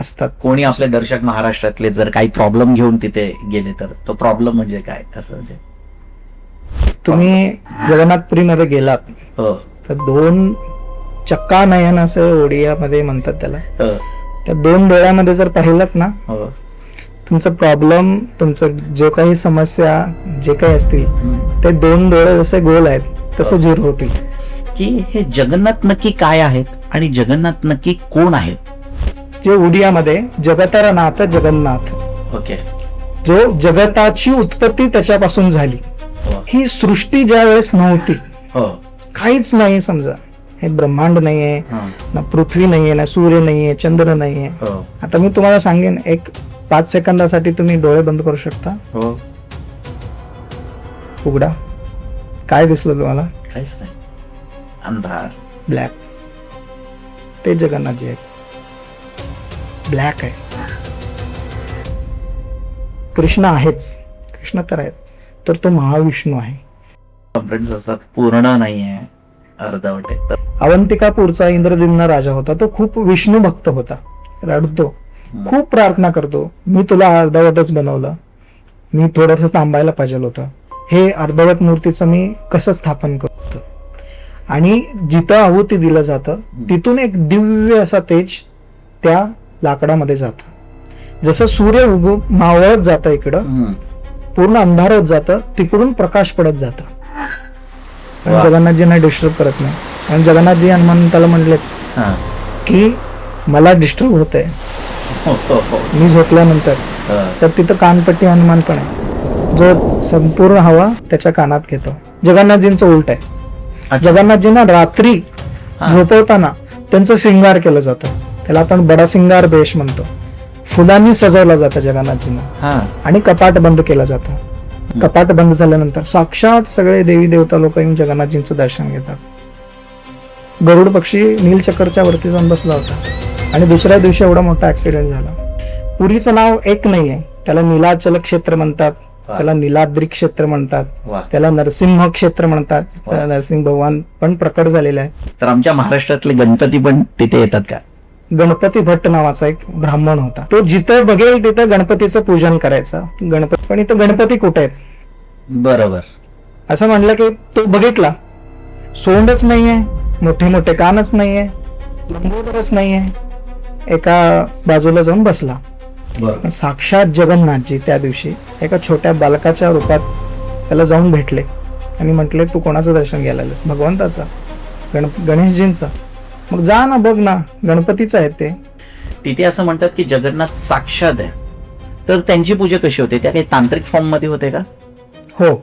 असतात. कोणी आपले दर्शक महाराष्ट्रातले जर काही प्रॉब्लेम घेऊन तिथे गेले तर तो प्रॉब्लेम म्हणजे काय, असं म्हणजे तुम्ही जगन्नाथपुरीमध्ये गेलात हो तर 2 चक्का नयन असं ओडियामध्ये म्हणतात त्याला. हो त्या 2 डोळ्यामध्ये जर पाहिलं ना, हो तुमचं प्रॉब्लेम, तुमचं जे काही समस्या जे काही असतील ते 2 डोळे जसे गोल आहेत तसे झूर होतील. की हे जगन्नाथ नक्की काय आहेत आणि जगन्नाथ नक्की कोण आहेत? जे ओडियामध्ये जगतरनाथ जगन्नाथ, ओके. जो जगताची उत्पत्ती त्याच्यापासून झाली. हो ही सृष्टी ज्या वेळेस नव्हती, हो काहीच नाही, समजा हे ब्रह्मांड नाहीये, हा, ना पृथ्वी नाहीये, ना सूर्य नाहीये, चंद्र नाहीये. हो आता मी तुम्हाला सांगेन, एक 5 सेकंदासाठी तुम्ही डोळे बंद करू शकता. हो उघडा. काय दिसलं तुम्हाला? काहीच नाही, अंधार. ब्लॅक. ते जगन्नाथजी आहेत. ब्लॅक आहे. कृष्ण आहेच, कृष्ण तर आहेत, तर तो महाविष्णू आहे. फ्रेंड्स असतात पूर्ण नाहीये, अर्धवट आहे. तर अवंतिकापूरचा इंद्रद्युम्न राजा होता. तो खूप विष्णू भक्त होता. रडतो, खूप प्रार्थना करतो, मी तुला अर्धवटच बनवलं, मी थोडंसं थांबायला पाहिजे होतं, हे अर्धवट मूर्तीचं मी कसं स्थापन करतो. आणि जिथं आहुती दिलं जातं तिथून एक दिव्य असा तेज त्या लाकडामध्ये जातं. जसं सूर्य मावळत जातं, इकडं पूर्ण अंधार होत जातं, तिकडून प्रकाश पडत जातं. वा. जगन्नाथजींना डिस्टर्ब करत नाही. आणि जगन्नाथजी हनुमंताला म्हणलेत हा. की मला डिस्टर्ब होतंय हो, हो, हो. मी झोपल्यानंतर. हा. तर तिथं कानपट्टी हनुमान पण आहे, जो संपूर्ण हवा त्याच्या कानात घेतो. जगन्नाथजींचं उलट आहे. अच्छा. जगन्नाथजींना रात्री हा. झोपवताना त्यांचं श्रृंगार केलं जातं. त्याला आपण बडा सिंगार बेश म्हणतो. फुलांनी सजवलं जातं जगन्नाथजींना. हा. आणि कपाट बंद केलं जातं. कपाट बंद झाल्यानंतर साक्षात सगळे देवी देवता लोक येऊन जगन्नाथजींचं दर्शन घेतात. गरुड पक्षी नीलचक्करच्या वरती जाऊन बसला होता. आणि दुसऱ्या दिवशी एवढा मोठा ऍक्सिडेंट झाला. पुरीचं नाव एक नाहीये, त्याला नीलाचल क्षेत्र म्हणतात, त्याला नीलाद्री क्षेत्र म्हणतात, वा. त्याला नरसिंह क्षेत्र म्हणतात. वा. नरसिंह भगवान पण प्रकट झालेला आहे. तर आमच्या महाराष्ट्रातले गणपती पण तिथे येतात का? गणपती भट्ट नावाचा एक ब्राह्मण होता. तो जिथं बघेल तिथं गणपतीचं पूजन करायचा. गणपती, पण इथं गणपती कुठे आहेत बरोबर. असं म्हणलं की तो बघितला, सोंडच नाहीये, मोठे मोठे कानच नाहीये, लंबोदरच नाहीये, एका बाजूला जाऊन बसला. बरोबर. साक्षात जगन्नाथजी त्या दिवशी एका छोट्या बालकाच्या रूपात त्याला जाऊन भेटले आणि म्हटले, तू कोणाचं दर्शन घ्यायला आलास? भगवंताचा, गणेशजींचा. मग जा ना, बघ ना, गणपतीचं आहे ते. तिथे असं म्हणतात की जगन्नाथ साक्षात आहे. तर त्यांची पूजा कशी होते? त्या काही तांत्रिक फॉर्म मध्ये होते का? हो.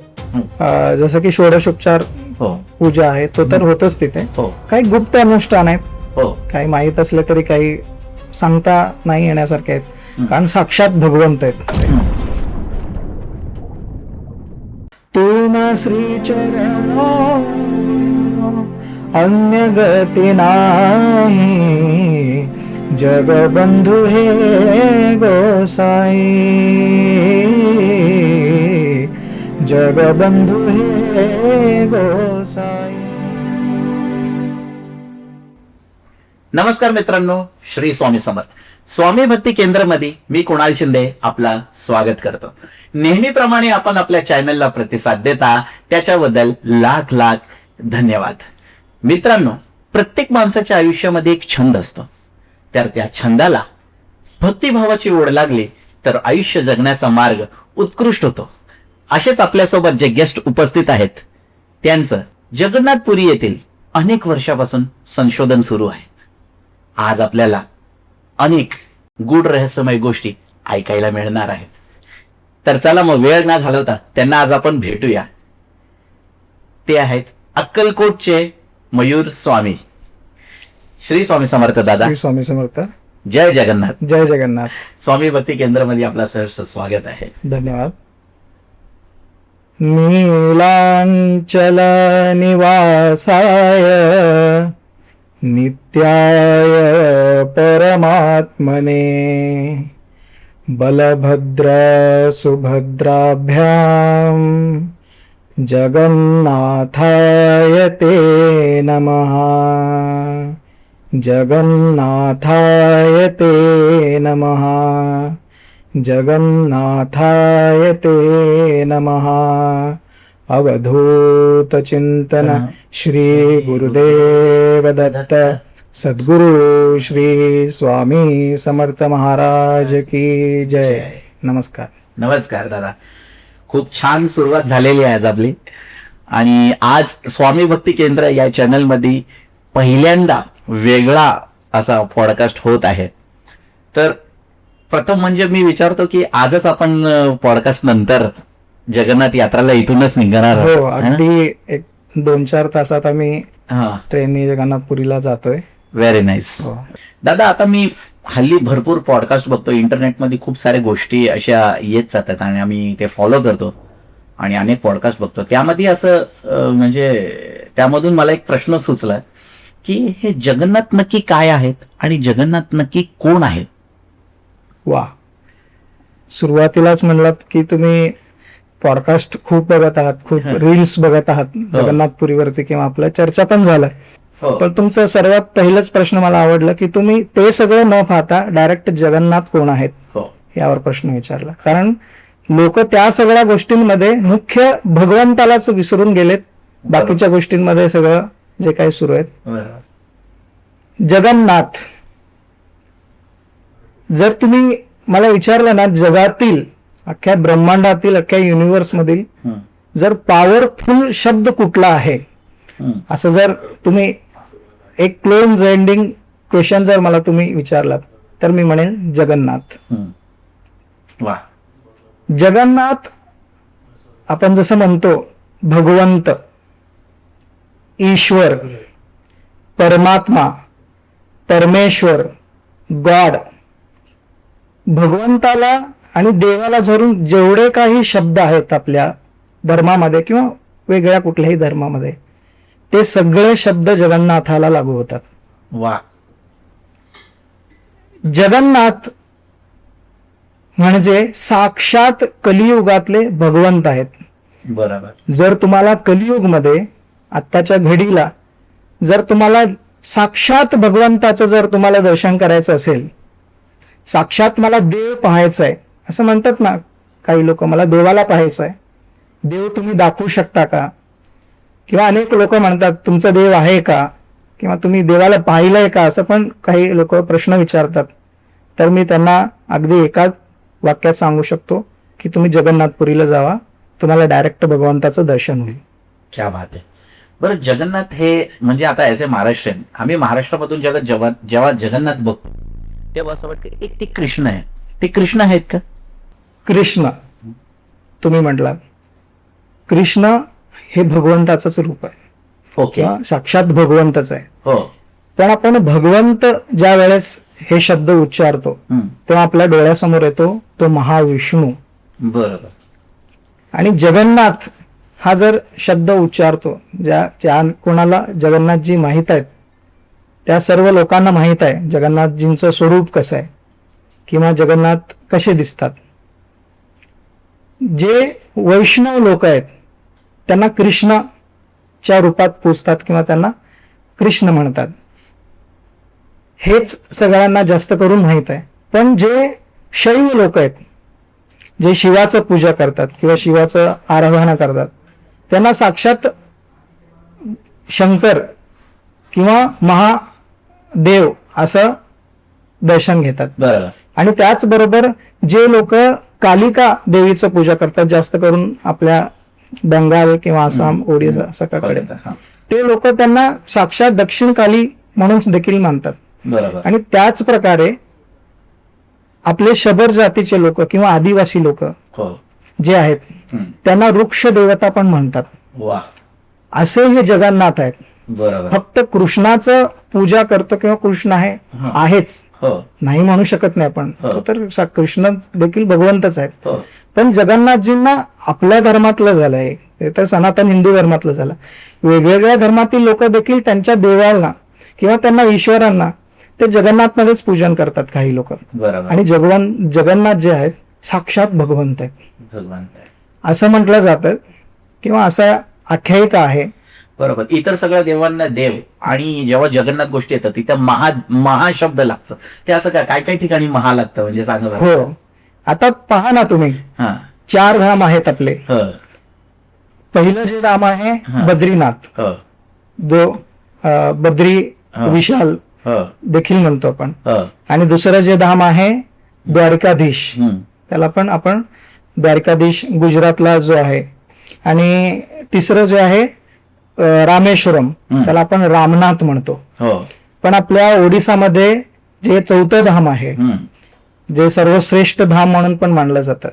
जसं की षोडशोपचार हो पूजा आहे, तो तर होतच तिथे. हो काही गुप्त अनुष्ठान आहेत, हो. काही माहीत असले तरी काही सांगता नाही येण्यासारखे आहेत, कारण साक्षात भगवंत आहेत. तुम श्री चरण अन्य गती नाही, जगबंधू हे गोसाई, जगबंधू हे गोसाई. नमस्कार मित्रांनो, श्री स्वामी समर्थ. स्वामी भक्ती केंद्रामध्ये मी कुणाल शिंदे आपला स्वागत करतो. नेहमीप्रमाणे आपण आपल्या चॅनलला प्रतिसाद देता त्याच्याबद्दल लाख लाख धन्यवाद. मित्रांनो, प्रत्येक माणसाच्या आयुष्यामध्ये एक छंद असतो, तर त्या छंदाला भक्तिभावाची ओढ लागली तर आयुष्य जगण्याचा मार्ग उत्कृष्ट होतो. असेच आपल्यासोबत जे गेस्ट उपस्थित आहेत त्यांचं जगन्नाथपुरी येथील अनेक वर्षापासून संशोधन सुरू आहे. आज आपल्याला अनेक गूढ रहस्यमय गोष्टी ऐकायला मिळणार आहेत. तर चला मग वेळ न घालवता त्यांना आज आपण भेटूया. ते आहेत अक्कलकोटचे मयूर स्वामी. श्री स्वामी समर्थ दादा. श्री स्वामी समर्थ. जय जगन्नाथ. जय जगन्नाथ. स्वामी भक्ती केंद्रामध्ये आपला सहर्ष स्वागत आहे. धन्यवाद. नीलांचल निवासाय नित्याय परमात्मने बलभद्र सुभद्राभ्याम जगन्नाथाय ते नमः. जगन्नाथाय ते नमः. जगन्नाथाय ते नमः. अवधूत चिंतन श्री गुरुदेव दत्त. सद्गुरु श्री स्वामी समर्थ महाराज की जय. नमस्कार. नमस्कार दादा. खूप छान सुरुवात झालेली आहे आज आपली. आणि आज स्वामी भक्ती केंद्र या चॅनल मध्ये पहिल्यांदा वेगळा असा पॉडकास्ट होत आहे. तर प्रथम म्हणजे मी विचारतो की आजच आपण पॉडकास्ट नंतर जगन्नाथ यात्राला इथूनच निघणार हो, आहोत, है ना? अगदी एक 2-4 तासात आम्ही हा, ट्रेननी जगन्नाथपुरीला जातोय. Very nice. हो. दादा, आता मी हल्ली भरपूर पॉडकास्ट बघतो, इंटरनेटमध्ये खूप साऱ्या गोष्टी अशा येत जातात आणि आम्ही ते फॉलो करतो आणि अनेक पॉडकास्ट बघतो. त्यामध्ये असं म्हणजे त्यामधून मला एक प्रश्न सुचला की हे जगन्नाथ नक्की काय आहेत आणि जगन्नाथ नक्की कोण आहेत? वा, सुरुवातीलाच म्हणलात की तुम्ही पॉडकास्ट खूप बघत आहात, खूप रील्स बघत आहात जगन्नाथपुरीवरती, किंवा आपल्या चर्चा पण झालाय. हो. पण तुमचं सर्वात पहिलंच प्रश्न मला आवडलं की तुम्ही ते सगळं न पाहता डायरेक्ट जगन्नाथ कोण आहेत हो, यावर प्रश्न विचारला. कारण लोक त्या सगळ्या गोष्टींमध्ये मुख्य भगवंतालाच विसरून गेलेत. बाकीच्या गोष्टींमध्ये सगळं जे काही सुरू आहेत. बरोबर. जगन्नाथ, जर तुम्ही मला विचारलं ना, जगातील अख्ख्या ब्रह्मांडातील अख्ख्या युनिव्हर्स मधील हम्म, जर पॉवरफुल शब्द कुठला आहे हम्म, असं जर तुम्ही एक क्लोज एंडिंग क्वेश्चन जर मला तुम्ही विचारलात तर मी म्हणेन जगन्नाथ. हम्म. वा. जगन्नाथ आपण जसं म्हणतो भगवंत, ईश्वर, परमात्मा, परमेश्वर, गॉड, भगवंताला आणि देवाला धरून जेवढे काही शब्द आहेत आपल्या धर्मामध्ये किंवा वेगळ्या कुठल्याही धर्मामध्ये, ते सगळे शब्द जगन्नाथाला लागू होतात. वा. जगन्नाथ म्हणजे साक्षात कलियुगातले भगवंत आहेत. बरोबर. जर तुम्हाला कलियुगमध्ये आत्ताच्या घडीला जर तुम्हाला साक्षात भगवंताचं जर तुम्हाला दर्शन करायचं असेल, साक्षात मला देव पाहायचा आहे असं म्हणतात ना काही लोक, मला देवाला पाहायचं आहे, देव तुम्ही दाखवू शकता का? किंवा अनेक लोक म्हणतात तुमचं देव आहे का, किंवा तुम्ही देवाला पाहिलंय का, असं पण काही लोक प्रश्न विचारतात. तर मी त्यांना अगदी एकाच वाक्यात सांगू शकतो की तुम्ही जगन्नाथपुरीला जावा, तुम्हाला डायरेक्ट भगवंताचं दर्शन होईल. क्या बात आहे. बरं, जगन्नाथ हे म्हणजे आता ऐसे महाराष्ट्रीयन, आम्ही महाराष्ट्रामधून जेव्हा जगन्नाथ बघतो तेव्हा असं वाटतं एक ते कृष्ण आहे. ते कृष्ण आहेत का? कृष्ण तुम्ही म्हटलात, कृष्ण हे भगवंताचंच रूप आहे ओके. किंवा साक्षात भगवंतच आहे. हो. पण आपण भगवंत ज्या वेळेस हे शब्द उच्चारतो हम्म. तेव्हा आपल्या डोळ्यासमोर येतो तो महाविष्णू. बरोबर. आणि जगन्नाथ हा जर शब्द उच्चारतो, ज्या कोणाला जगन्नाथजी माहीत आहेत त्या सर्व लोकांना माहीत आहे जगन्नाथजींचं स्वरूप कसं आहे किंवा जगन्नाथ कसे दिसतात. जे वैष्णव लोक आहेत त्यांना कृष्णाच्या रूपात पोचतात किंवा त्यांना कृष्ण म्हणतात. हेच सगळ्यांना जास्त करून माहीत आहे. पण जे शैव लोक आहेत, जे शिवाचं पूजा करतात किंवा शिवाचं आराधना करतात, त्यांना साक्षात शंकर किंवा महादेव असं दर्शन घेतात. बरोबर. आणि त्याचबरोबर जे लोक कालिका देवीचं पूजा करतात, जास्त करून आपल्या बंगाल किंवा आसाम, ओडिशा सगळ्याकडे, हा. ते लोक त्यांना साक्षात दक्षिण काली म्हणून देखील मानतात. बरोबर. आणि त्याच प्रकारे आपले शबर जातीचे लोक किंवा आदिवासी लोक हो. जे आहेत हम्म. त्यांना वृक्ष देवता पण म्हणतात. वा. असे हे जगन्नाथ आहेत. बरोबर. फक्त कृष्णाचं पूजा करतो किंवा कृष्ण आहे हा. आहेच हो. नाही म्हणू शकत नाही आपण, हो. तो तर कृष्ण देखील भगवंतच आहेत. हो. पण जगन्नाथजींना आपल्या धर्मातलं झालंय, ते तर सनातन हिंदू धर्मातलं झालं. वेगवेगळ्या धर्मातील लोक देखील त्यांच्या देवाला किंवा त्यांना ईश्वरांना ते जगन्नाथ मध्येच पूजन करतात काही लोक. बरोबर. आणि जगन्नाथ जे आहेत साक्षात भगवंत आहेत भगवान. असं म्हटलं जातं किंवा असा आख्यायिका आहे बरोबर. इतर सगळ्या देवांना देव, आणि जेव्हा जगन्नाथ गोष्टी येतात तिथं महा शब्द लागतं. ते असं काय काही ठिकाणी महा लागतं, म्हणजे सांगा बरं. हो, आता पहा ना तुम्ही, हा. 4 धाम आहेत आपले. हो. पहिलं जे धाम आहे बद्रीनाथ, हो. जो बद्री हो. विशाल हो. देखील म्हणतो आपण. हो. आणि दुसरं जे धाम आहे द्वारकाधीश, हम्म. त्याला पण आपण द्वारकाधीश गुजरातला जो आहे. आणि तिसरं जे आहे रामेश्वरम, त्याला आपण रामनाथ म्हणतो. हो. पण आपल्या ओडिसामध्ये जे 4थं धाम आहे, हम्म. जे सर्वश्रेष्ठ धाम म्हणून पण मानलं जातं,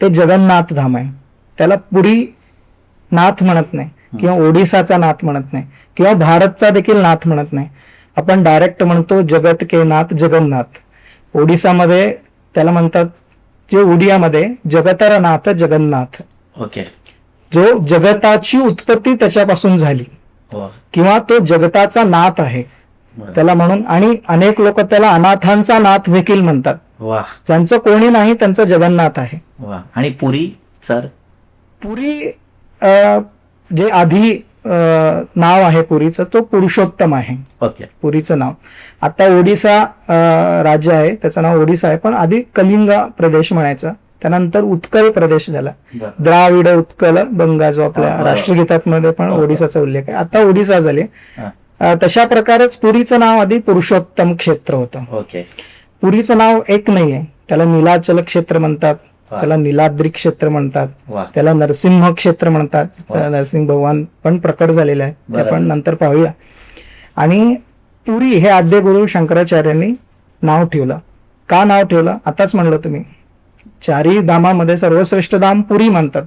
ते जगन्नाथ धाम आहे. त्याला पुरी नाथ म्हणत नाही, किंवा ओडिसाचा नाथ म्हणत नाही, किंवा भारतचा देखील नाथ म्हणत नाही. आपण डायरेक्ट म्हणतो जगत के नाथ जगन्नाथ. ओडिसामध्ये त्याला म्हणतात, जे ओडियामध्ये जगतर नाथ जगन्नाथ, ओके. जो जगताची उत्पत्ती त्याच्यापासून झाली, हो. किंवा तो जगताचा नाथ आहे बरं. त्याला म्हणून. आणि अनेक लोक त्याला अनाथांचा नाथ देखील म्हणतात. वा. ज्यांचं कोणी नाही त्यांचं जगन्नाथ आहे. वा. आणि पुरी सर? पुरी जे आधी नाव आहे पुरीचं, तो पुरुषोत्तम आहे. ओके. पुरीचं नाव. आता ओडिसा राज्य आहे, त्याचं नाव ओडिसा आहे, पण आधी कलिंगा प्रदेश म्हणायचा. त्यानंतर उत्कल प्रदेश झाला. बरं. द्राविड उत्कल गंगा, जो आपल्या बरं. राष्ट्रगीतामध्ये पण ओडिसाचा उल्लेख आहे. आता ओडिसा झाले. हा. तशा प्रकारेच पुरीचं नाव आधी पुरुषोत्तम क्षेत्र होतं. ओके. पुरीचं नाव एक नाहीये. त्याला नीलाचल क्षेत्र म्हणतात, त्याला नीलाद्री क्षेत्र म्हणतात, वा. त्याला नरसिंह क्षेत्र म्हणतात. नरसिंह भगवान पण प्रकट झालेले आहेत, ते बरोबर. पण नंतर पाहूया. आणि पुरी हे आद्य गुरु शंकराचार्यांनी नाव ठेवलं. का नाव ठेवलं? आताच म्हणलं तुम्ही, 4ही धामामध्ये सर्वश्रेष्ठ धाम पुरी म्हणतात.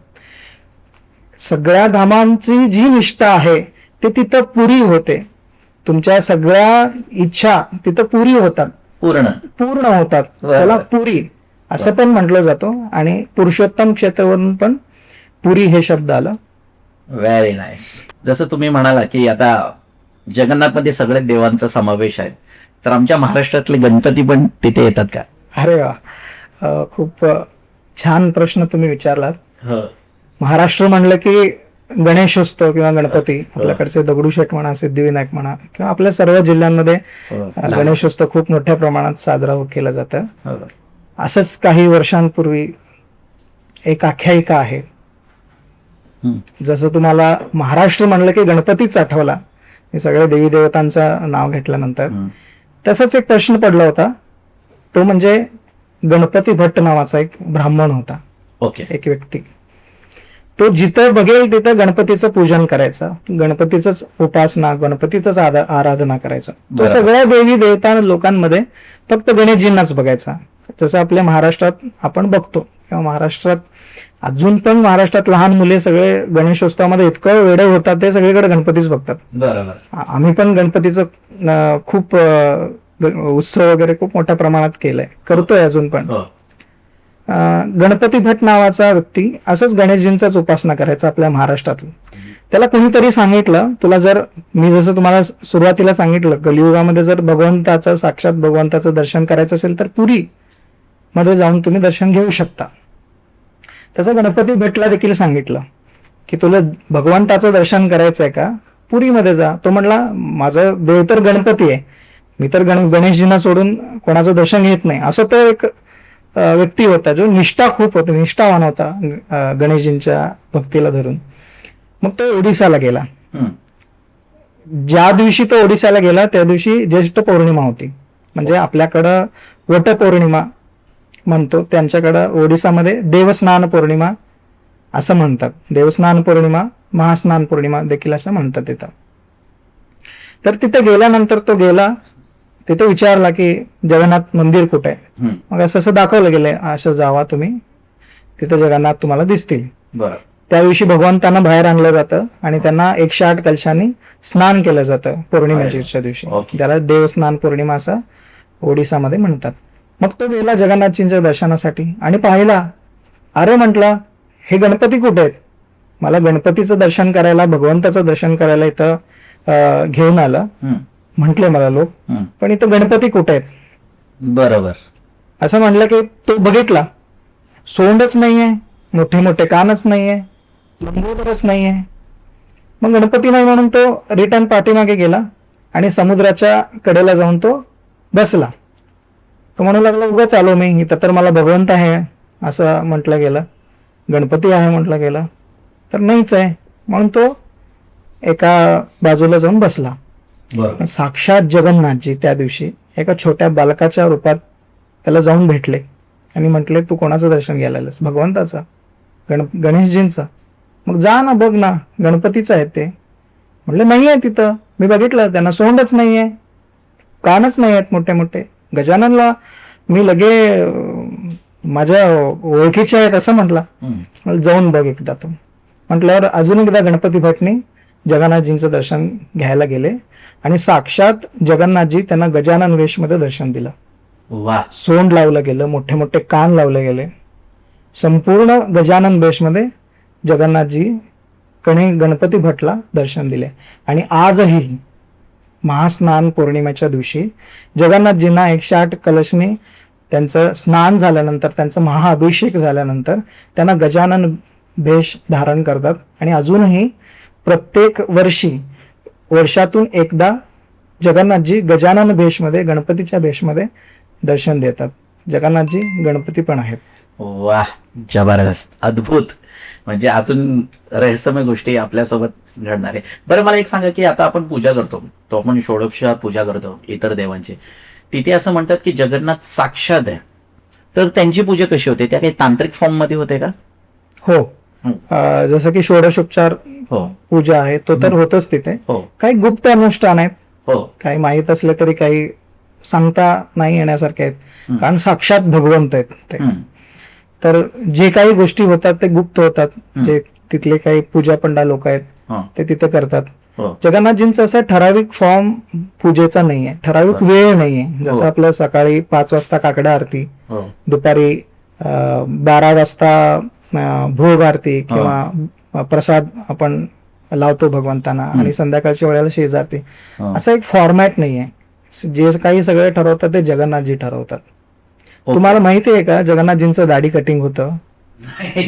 सगळ्या धामांची जी निष्ठा आहे ते तिथं पुरी होते. तुमच्या सगळ्या इच्छा तिथं पुरी होतात, पूर्ण होतात. त्याला पुरी असं पण म्हटलं जातं. आणि पुरुषोत्तम क्षेत्रावरून पण पुरी हे शब्द आलं. Very nice. जसं तुम्ही म्हणाला की आता जगन्नाथ मध्ये सगळे देवांचा समावेश आहे, तर आमच्या महाराष्ट्रातले गणपती पण तिथे येतात का? अरे वा, खूप छान प्रश्न तुम्ही विचारलात. हो. महाराष्ट्र म्हणलं की गणेशोत्सव किंवा गणपती, आपल्याकडचे दगडूशेठ म्हणा, सिद्धिविनायक म्हणा, किंवा आपल्या सर्व जिल्ह्यांमध्ये गणेशोत्सव खूप मोठ्या प्रमाणात साजरा केला जातं. हो. असंच काही वर्षांपूर्वी एक आख्यायिका आहे. जसं तुम्हाला महाराष्ट्र म्हणलं की गणपतीच आठवला, हे सगळ्या देवी देवतांचं नाव घेतल्यानंतर, तसाच एक प्रश्न पडला होता. तो म्हणजे गणपती भट्ट नावाचा एक ब्राह्मण होता. ओके. एक व्यक्ती, तो जिथं बघेल तिथं गणपतीचं पूजन करायचं, गणपतीचंच उपासना, गणपतीचंच आराधना करायचं. तो सगळ्या देवी देवता लोकांमध्ये फक्त गणेशजींनाच बघायचा. जसं आपल्या महाराष्ट्रात आपण बघतो, किंवा महाराष्ट्रात अजून पण महाराष्ट्रात लहान मुले सगळे गणेशोत्सवामध्ये इतकं वेडे होतात, ते सगळीकडे गणपतीच बघतात. बरोबर. आम्ही पण गणपतीचं खूप उत्सव वगैरे खूप मोठ्या प्रमाणात केलंय, करतोय अजून पण. गणपती भट नावाचा व्यक्ती असंच गणेशजींचाच उपासना करायचा आपल्या महाराष्ट्रातलं. त्याला कोणीतरी सांगितलं, तुला जर, मी जसं तुम्हाला सुरुवातीला सांगितलं, कलियुगामध्ये जर भगवंताचं, साक्षात भगवंताचं दर्शन करायचं असेल तर पुरी मध्ये जाऊन तुम्ही दर्शन घेऊ शकता. तसं गणपती भटला देखील सांगितलं की तुला भगवंताचं दर्शन करायचंय का, पुरीमध्ये जा. तो म्हणला, माझं देव तर गणपती आहे, मी तर गणेशजींना सोडून कोणाचं दर्शन घेत नाही. असं तो एक व्यक्ती होता जो निष्ठा खूप होता, निष्ठावान होता गणेशजींच्या भक्तीला धरून. मग तो ओडिसाला गेला. ज्या दिवशी तो ओडिसाला गेला त्या दिवशी ज्येष्ठ पौर्णिमा होती. म्हणजे आपल्याकडं वट पौर्णिमा म्हणतो, त्यांच्याकडं ओडिसामध्ये देवस्नान पौर्णिमा असं म्हणतात. देवस्नान पौर्णिमा, महास्नान पौर्णिमा देखील असं म्हणतात तिथं. तर तिथे गेल्यानंतर तो गेला, तिथे विचारला की जगन्नाथ मंदिर कुठे आहे. मग असं दाखवलं गेलंय, असं जावा तुम्ही, तिथे जगन्नाथ तुम्हाला दिसतील. बरं. त्या दिवशी भगवंतांना बाहेर आणलं जातं आणि त्यांना 108 कलशांनी स्नान केलं जातं पौर्णिमेच्या दिवशी. त्याला देवस्नान पौर्णिमा असं ओडिसामध्ये म्हणतात. मग तो गेला जगन्नाथजींच्या दर्शनासाठी आणि पाहिला, अरे म्हटलं, हे गणपती कुठे आहेत? मला गणपतीचं दर्शन करायला, भगवंताचं दर्शन करायला इथं घेऊन आलं म्हटले मला लोक, पण इथं गणपती कुठे आहेत? बरोबर. असं म्हटलं की तो बघितला, सोंडच नाहीये, मोठे मोठे कानच नाहीये, लंबोदरच नाहीये. मग गणपती नाही म्हणून तो रिटर्न पाठीमागे गेला आणि समुद्राच्या कडेला जाऊन तो बसला. तो म्हणू लागला उगाच आलो मी, इथं तर मला भगवंत आहे असं म्हटलं गेलं, गणपती आहे म्हटलं गेलं, तर नाहीच आहे. म्हणून तो एका बाजूला जाऊन बसला. बरोबर. साक्षात जगन्नाथजी त्या दिवशी एका छोट्या बालकाच्या रूपात त्याला जाऊन भेटले आणि म्हटले, तू कोणाचं दर्शन घ्यायला आलास? भगवंताचं, गणेशजींचं. मग जा ना, बघ ना, गणपतीचं आहे ते. म्हटलं नाही आहे तिथं, मी बघितलं, त्यांना सोंडच नाही आहे, कानच नाही आहेत मोठे मोठे. गजाननला मी लगे माझ्या ओळखीचे आहेत असं म्हटलं. जाऊन बघ एकदा तो. म्हटल्यावर अजून एकदा गणपती भटनी जगन्नाथजींचं दर्शन घ्यायला गेले आणि साक्षात जगन्नाथजी त्यांना गजानन वेशमध्ये दर्शन दिलं. वा. सोंड लावलं गेलं, मोठे मोठे कान लावले गेले, संपूर्ण गजानन वेशमध्ये जगन्नाथजी गणपती भटला दर्शन दिले. आणि आजही महास्नान पौर्णिमेच्या दिवशी जगन्नाथजींना 108 कलशने त्यांचं स्नान झाल्यानंतर, त्यांचं महाअभिषेक झाल्यानंतर त्यांना गजानन भेष धारण करतात. आणि अजूनही प्रत्येक वर्षातून एकदा जगन्नाथजी गजानन भेषमध्ये, गणपतीच्या भेषमध्ये दर्शन देतात. जगन्नाथजी गणपती पण आहेत. वा, जबरदस्त, अद्भुत. म्हणजे अजून रहस्यमय गोष्टी आपल्यासोबत घडणार आहे. बरं, मला एक सांगा की आता आपण पूजा करतो, तो आपण षोडशोपचार पूजा करतो इतर देवांची, तिथे असं म्हणतात की जगन्नाथ साक्षात आहे, तर त्यांची पूजा कशी होते? त्या काही तांत्रिक फॉर्म मध्ये होते का? हो, जसं की षोडशोपचार पूजा आहे तो तर होतच तिथे. काही गुप्त अनुष्ठान आहेत, काही माहीत असले तरी काही सांगता नाही येण्यासारखे आहेत, कारण साक्षात भगवंत आहेत ते. तर जे काही गोष्टी होतात ते गुप्त होतात. जे तिथले काही पूजा पंडा लोक आहेत ते तिथे करतात. जगन्नाथजींचा असा ठराविक फॉर्म पूजेचा नाहीये, ठराविक वेळ नाहीये. जसं आपलं सकाळी 5 वाजता काकडा आरती, दुपारी 12 वाजता भोग आरती किंवा प्रसाद आपण लावतो भगवंतांना, आणि संध्याकाळच्या वेळेला शेज आरती. असं एक फॉर्मॅट नाहीये. जे काही सगळे ठरवतात ते जगन्नाथजी ठरवतात. तुम्हाला माहिती आहे का जगन्नाथजींचं दाढी कटिंग होतं,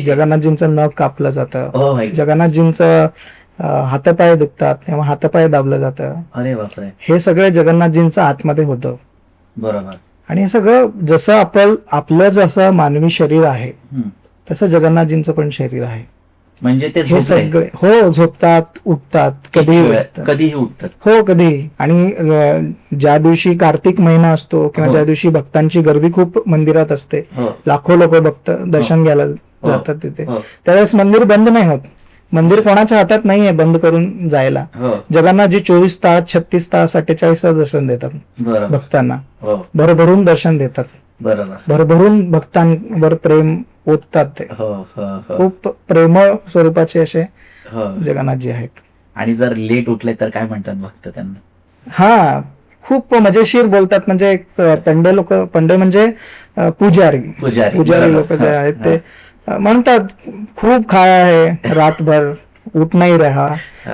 जगन्नाथजींचं नख कापलं जातं, जगन्नाथजींचं हातपाय दुखतात तेव्हा हातपाय दाबलं जातं. अरे बापरे. हे सगळं जगन्नाथजींचं आतमध्ये होतं. बरोबर. आणि हे सगळं जसं आपलं जसं मानवी शरीर आहे तसं जगन्नाथजींचं पण शरीर आहे. म्हणजे ते हे सगळे झोपतात, उठतात, कधीही उठतात. हो, कधीही. आणि ज्या दिवशी कार्तिक महिना असतो किंवा ज्या दिवशी भक्तांची गर्दी खूप मंदिरात असते, लाखो लोक भक्त दर्शन घ्यायला जातात तिथे, त्यावेळेस मंदिर बंद नाही होत. मंदिर कोणाच्या हातात नाहीये बंद करून जायला. जगन्नाथजी 24 तास, 36 तास, 48 तास दर्शन देतात भक्तांना, भरभरून दर्शन देतात. बरोबर. भरभरून भक्तांवर प्रेम ओततात ते. खूप प्रेमळ स्वरूपाचे असे जगन्नाथजी आहेत. आणि जर लेट उठले तर काय म्हणतात भक्त त्यांना? हा, खूप मजेशीर बोलतात. म्हणजे पंडे म्हणजे पुजारी लोक जे आहेत ते म्हणतात, खूप खाय आहे रातभर, उठ नाही रहा,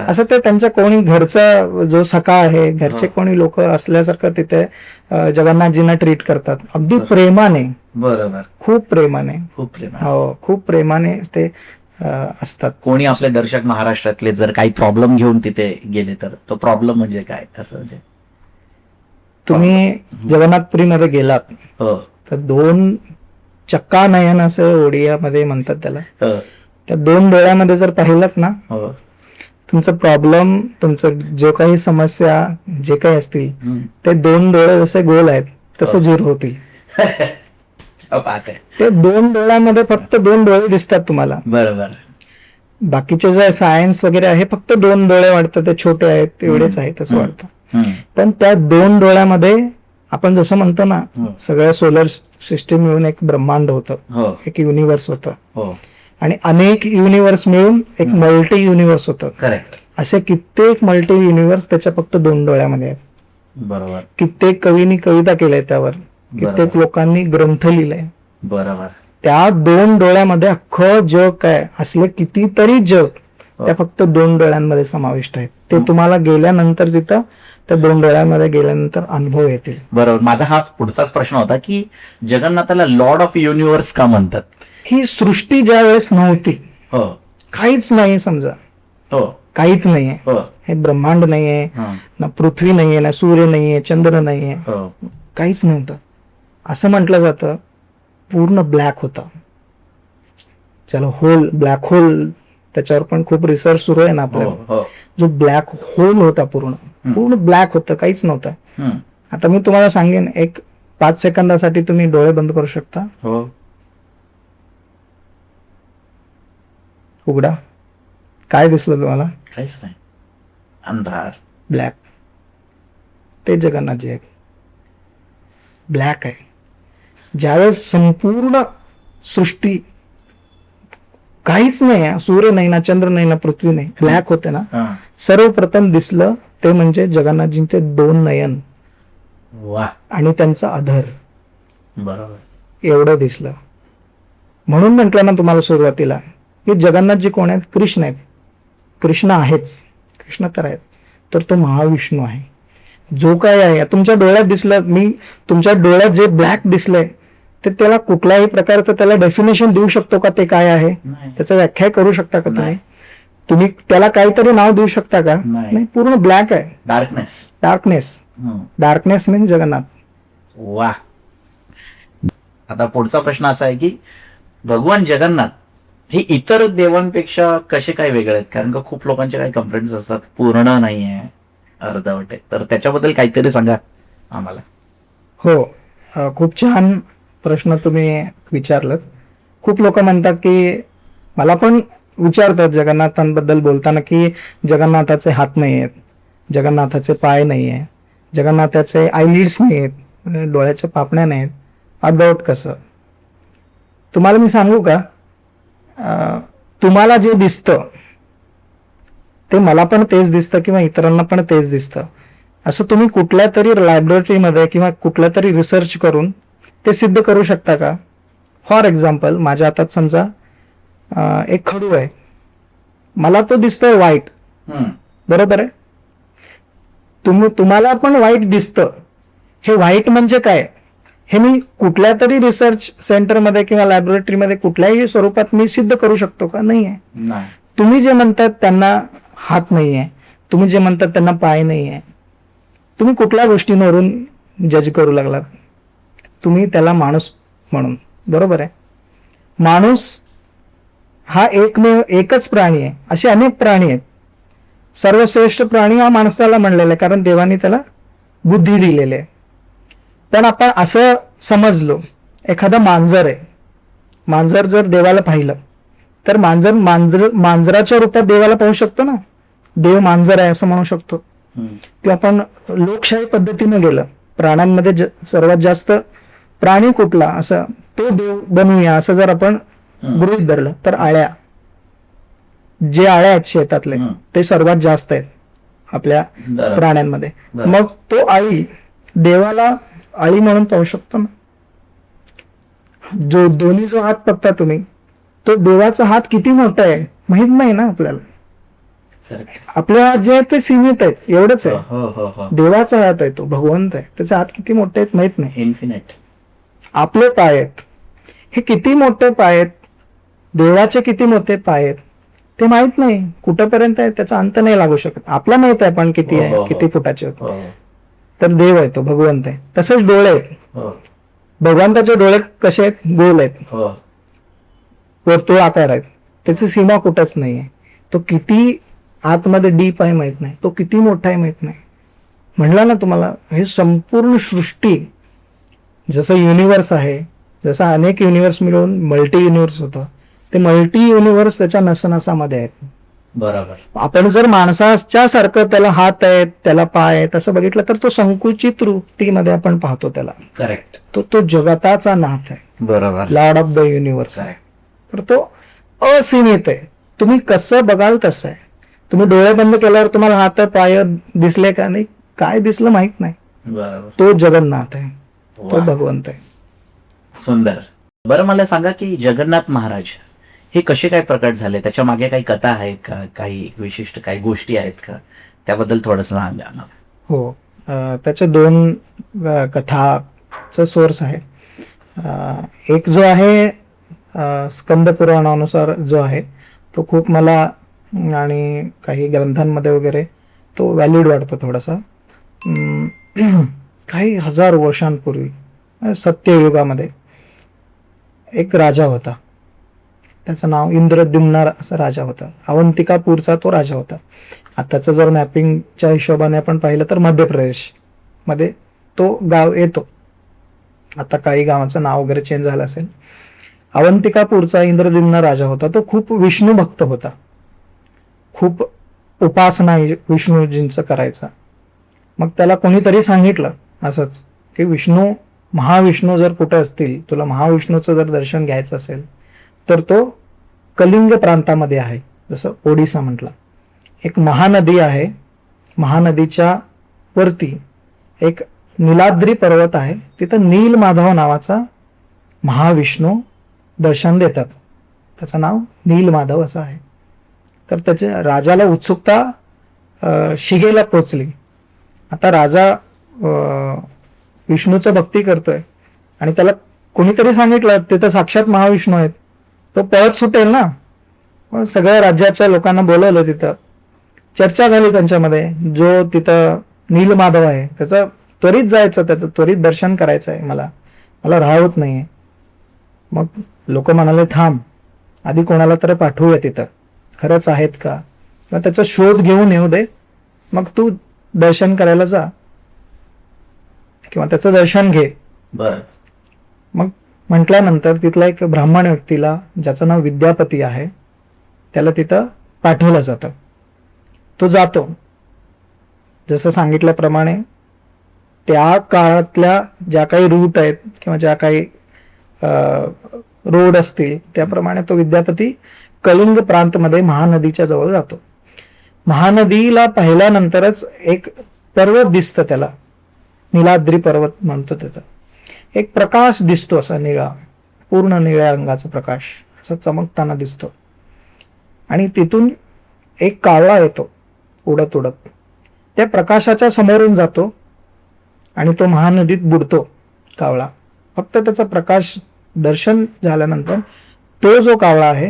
असं ते त्यांच्या कोणी घरचा जो सखा आहे, घरचे कोणी लोक असल्यासारखं तिथे जगन्नाथजींना ट्रीट करतात, अगदी प्रेमाने. बरोबर. खूप प्रेमाने. हो, खूप प्रेमाने ते असतात. कोणी आपले दर्शक महाराष्ट्रातले जर काही प्रॉब्लेम घेऊन तिथे गेले तर तो प्रॉब्लेम म्हणजे काय? असं म्हणजे तुम्ही जगन्नाथपुरीमध्ये गेलात तर 2 चक्का नयन असं ओडियामध्ये म्हणतात त्याला, त्या 2 डोळ्यामध्ये जर पाहिलात ना, तुमचं प्रॉब्लेम, तुमचं जो काही समस्या जे काही असतील ते 2 डोळे जसे गोल आहेत तसे झिरो होतील. ते 2 डोळ्यामध्ये फक्त 2 डोळे दिसतात तुम्हाला. बरोबर. बाकीचे जे सायन्स वगैरे आहे फक्त 2 डोळे वाटतं, ते छोटे आहेत, एवढेच आहेत असं वाटतं. पण त्या 2 डोळ्यामध्ये आपण जसं म्हणतो ना, सगळ्या सोलर सिस्टीम मिळून एक ब्रह्मांड होतं, एक युनिव्हर्स होतं, आणि अनेक युनिव्हर्स मिळून एक मल्टी युनिव्हर्स होतं. करेक्ट. असे कित्येक मल्टी युनिव्हर्स त्याच्या फक्त 2 डोळ्यामध्ये आहेत. बरोबर. कित्येक कवींनी कविता केल्या त्यावर, कित्येक लोकांनी ग्रंथ लिहिलाय. बरोबर. त्या 2 डोळ्यामध्ये अख्खं जग काय, असले कितीतरी जग त्या फक्त 2 डोळ्यांमध्ये समाविष्ट आहेत. ते तुम्हाला गेल्यानंतर तिथं त्या 2 डोळ्यांमध्ये गेल्यानंतर अनुभव येतील. बरोबर. माझा हा पुढचाच प्रश्न होता की जगन्नाथाला लॉर्ड ऑफ युनिव्हर्स का म्हणतात? ही सृष्टी ज्या वेळेस नव्हती, काहीच नाही समजा, काहीच नाहीये. हो हे ब्रह्मांड नाहीये, हं, ना पृथ्वी नाहीये, ना सूर्य नाहीये, चंद्र नाहीये, हो काहीच नव्हतं. असं म्हटलं जातं पूर्ण ब्लॅक होता. ज्याला होल, ब्लॅक होल, त्याच्यावर पण खूप रिसर्च सुरू आहे ना हो आपल्याला. हो जो ब्लॅक होल होता पूर्ण ब्लॅक होतं, काहीच नव्हतं. हं, आता मी तुम्हाला सांगेन, एक 5 सेकंदासाठी तुम्ही डोळे बंद करू शकता. हो उघडा. काय दिसलं तुम्हाला? काहीच नाही, अंधार. ब्लॅक. ते जगन्नाथजी आहेत, ब्लॅक आहे. ज्यावेळेस संपूर्ण सृष्टी काहीच नाही, सूर्य नाही, ना चंद्र नाही, ना पृथ्वी नाही, ब्लॅक होते ना, हं, सर्वप्रथम दिसलं ते म्हणजे जगन्नाथजींचे 2 नयन वा आणि त्यांचा अधर, बरोबर. एवढं दिसलं. म्हणून म्हटलं ना तुम्हाला सुरुवातीला की जगन्नाथजी कोण आहेत? कृष्ण आहेत. कृष्ण आहेच, कृष्ण तर आहेत, तर तो महाविष्णू आहे. जो काय आहे तुमच्या डोळ्यात दिसलं, मी तुमच्या डोळ्यात जे ब्लॅक दिसलंय ते त्याला कुठल्याही प्रकारचं त्याला डेफिनेशन देऊ शकतो का? ते काय आहे नाही. त्याचं व्याख्या करू शकता का तुम्ही? नाही. तुम्ही त्याला काहीतरी नाव देऊ शकता का? नाही. नाही, पूर्ण ब्लॅक आहे. डार्कनेस. डार्कनेस. हं, डार्कनेस मीन जगन्नाथ. वा. आता पुढचा प्रश्न असा आहे की भगवान जगन्नाथ हे इतर देवांपेक्षा कसे काय वेगळे आहेत? कारण का खूप लोकांचे काही कंप्लेंट्स असतात, पूर्ण नाहीये, अर्धवट आहे. तर त्याच्याबद्दल काहीतरी सांगा आम्हाला. हो, खूप छान प्रश्न तुम्ही विचारलात. खूप लोक म्हणतात की, मला पण विचारतात जगन्नाथांबद्दल बोलताना की जगन्नाथाचे हात नाही आहेत, जगन्नाथाचे पाय नाही आहे, जगन्नाथाचे आयलिड्स नाही आहेत, डोळ्याच्या पापण्या नाहीत, अर्धवट कसं? तुम्हाला मी सांगू का, तुम्हाला जे दिसतं ते मला पण तेच दिसतं किंवा इतरांना पण तेच दिसतं, असं तुम्ही कुठल्या तरी लॅबोरेटरीमध्ये किंवा कुठल्या तरी रिसर्च करून ते सिद्ध करू शकता का? फॉर एक्झाम्पल, माझ्या हातात समजा एक खडू आहे, मला तो दिसतोय व्हाईट, हं, बरोबर आहे? तुम्हाला पण व्हाईट दिसतं. हे व्हाईट म्हणजे काय हे मी कुठल्या तरी रिसर्च सेंटरमध्ये किंवा लॅबोरेटरीमध्ये कुठल्याही स्वरूपात मी सिद्ध करू शकतो का? नाही आहे. नाही. तुम्ही जे म्हणतात त्यांना हात नाही आहे, तुम्ही जे म्हणतात त्यांना पाय नाही आहे, तुम्ही कुठल्या गोष्टींवरून जज करू लागलात? तुम्ही त्याला माणूस म्हणून, बरोबर आहे? माणूस हा एकच प्राणी आहे. असे अनेक प्राणी आहेत. सर्वश्रेष्ठ प्राणी हा माणसाला म्हणलेला आहे, कारण देवाने त्याला बुद्धी दिलेली आहे. पण आपण असं समजलो, एखादा मांजर आहे, मांजर जर देवाला पाहिलं तर मांजराच्या रूपात देवाला पाहू शकतो ना, देव मांजर आहे असं म्हणू शकतो. हं, किंवा आपण लोकशाही पद्धतीने गेलं, प्राण्यांमध्ये सर्वात जास्त प्राणी कुठला, असं तो देव बनवूया असं जर आपण गृहीत धरलं तर आळ्या, जे आळ्या आहेत शेतातले ते सर्वात जास्त आहेत आपल्या बरोबर. प्राण्यांमध्ये. बरोबर. मग तो आळी देवाला आळी म्हणून पाहू शकतो ना? जो दोन्ही जो हात बघता तुम्ही, तो देवाचा हात किती मोठा आहे माहित नाही ना आपल्याला. Correct. आपले हात जे आहेत ते सीमित आहेत, एवढंच आहे. हो हो हो. देवाचा हात आहे, तो भगवंत आहे, त्याचे हात किती मोठे आहेत माहित नाही. इन्फिनिट. आपले पाय आहेत, हे किती मोठे पाय आहेत, देवाचे किती मोठे पाय आहेत ते माहित नाही. कुठपर्यंत आहे त्याचा अंत नाही लागू शकत. आपला माहित आहे पण किती हो, आहे, हो, किती फुटाचे आहेत. हो तर देव आहे तो, भगवंत आहे. तसेच डोळे आहेत, हो भगवंताचे डोळे कसे आहेत? गोल आहेत, हो. वर्तुळ आकार आहेत, त्याची सीमा कुठंच नाहीये. तो किती आतमध्ये डीप आहे माहित नाही, तो किती मोठा आहे माहित नाही. म्हणला ना तुम्हाला, हे संपूर्ण सृष्टी, जसं युनिव्हर्स आहे, जसं अनेक युनिव्हर्स मिळून मल्टी युनिव्हर्स होतं, ते मल्टी युनिव्हर्स त्याच्या नसनसामध्ये आहेत. बरोबर. आपण जर माणसाच्या सारखं त्याला हात आहेत, त्याला पाय आहेत असं बघितलं तर तो संकुचित वृत्तीमध्ये आपण पाहतो त्याला. करेक्ट. तो जगताचा नाथ आहे, बरोबर. लॉर्ड ऑफ द युनिव्हर्स आहे. Correct. तर तो असीमित आहे. तुम्ही कसं बघाल तसं आहे. तुम्ही डोळे बंद केल्यावर तुम्हाला हात पाय दिसले का? नाही, काय दिसलं माहित नाही. बरोबर. तो जगन्नाथ आहे, तो वा. भगवंत आहे. सुंदर. बरं, मला सांगा की जगन्नाथ महाराज हे कसे काय प्रकट झाले? त्याच्या मागे काही कथा आहेत का? काही विशिष्ट काही गोष्टी आहेत का? त्याबद्दल थोडंसं सांगा. हो, त्याचे 2 कथाचा सोर्स आहे. एक जो आहे स्कंद पुराणानुसार जो आहे तो खूप मला आणि काही ग्रंथांमध्ये वगैरे तो व्हॅलिड वाटतो थोडासा. काही हजार वर्षांपूर्वी सत्ययुगामध्ये एक राजा होता. त्याचं नाव इंद्रद्युम्न असा राजा होता. अवंतिकापूरचा तो राजा होता. आताचं जर मॅपिंगच्या हिशोबाने आपण पाहिलं तर मध्य प्रदेश मध्ये तो गाव येतो. आता काही गावाचं नाव वगैरे चेंज झालं असेल. अवंतिकापूरचा इंद्रद्युम्न राजा होता. तो खूप विष्णू भक्त होता. खूप उपासना विष्णूजींचं करायचा. मग त्याला कोणीतरी सांगितलं असंच की महाविष्णू जर कुठे असतील, तुला महाविष्णूचं जर दर्शन घ्यायचं असेल तर तो कलिंग प्रांतामध्ये आहे. जसं ओडिसा म्हटलं, एक महानदी आहे. महानदीच्या वरती एक नीलाद्री पर्वत आहे. तिथं नीलमाधव नावाचा महाविष्णू दर्शन देतात. त्याचं नाव नीलमाधव असं आहे. तर त्याच्या राजाला उत्सुकता शिगेला पोचली. आता राजा विष्णूचं भक्ती करतोय आणि त्याला कोणीतरी सांगितलं तिथं साक्षात महाविष्णू आहेत. तो पळत सुटेल ना. मग सगळ्या राज्याच्या लोकांना बोलवलं. तिथं चर्चा झाली त्यांच्यामध्ये. जो तिथं नीलमाधव आहे त्याचं त्वरित जायचं, त्याचं त्वरित दर्शन करायचं आहे. मला राहत नाहीये. मग लोक म्हणाले थांब, आधी कोणाला तर पाठवूया तिथं, खरंच आहेत का, मग त्याचा शोध घेऊन येऊ दे, मग तू दर्शन करायला जा किंवा त्याचं दर्शन घे. बरं. मग म्हटल्यानंतर तिथला एक ब्राह्मण व्यक्तीला, ज्याचं नाव विद्यापती आहे, त्याला तिथं पाठवलं जातं. तो जातो. जसं सांगितल्याप्रमाणे त्या काळातल्या ज्या काही रूट आहेत किंवा ज्या काही रोड असतील त्याप्रमाणे तो विद्यापती कलिंग प्रांतमध्ये महानदीच्या जवळ जातो. महानदीला पाहिल्यानंतरच एक पर्वत दिसतं त्याला, नीलाद्री पर्वत म्हणतो. त्याचा एक प्रकाश दिसतो, असा निळा, पूर्ण निळ्या रंगाचा प्रकाश असा चमकताना दिसतो. आणि तिथून एक कावळा येतो उडत उडत, त्या प्रकाशाच्या समोरून जातो आणि तो महानदीत बुडतो कावळा. फक्त त्याचा प्रकाश दर्शन झाल्यानंतर तो जो कावळा आहे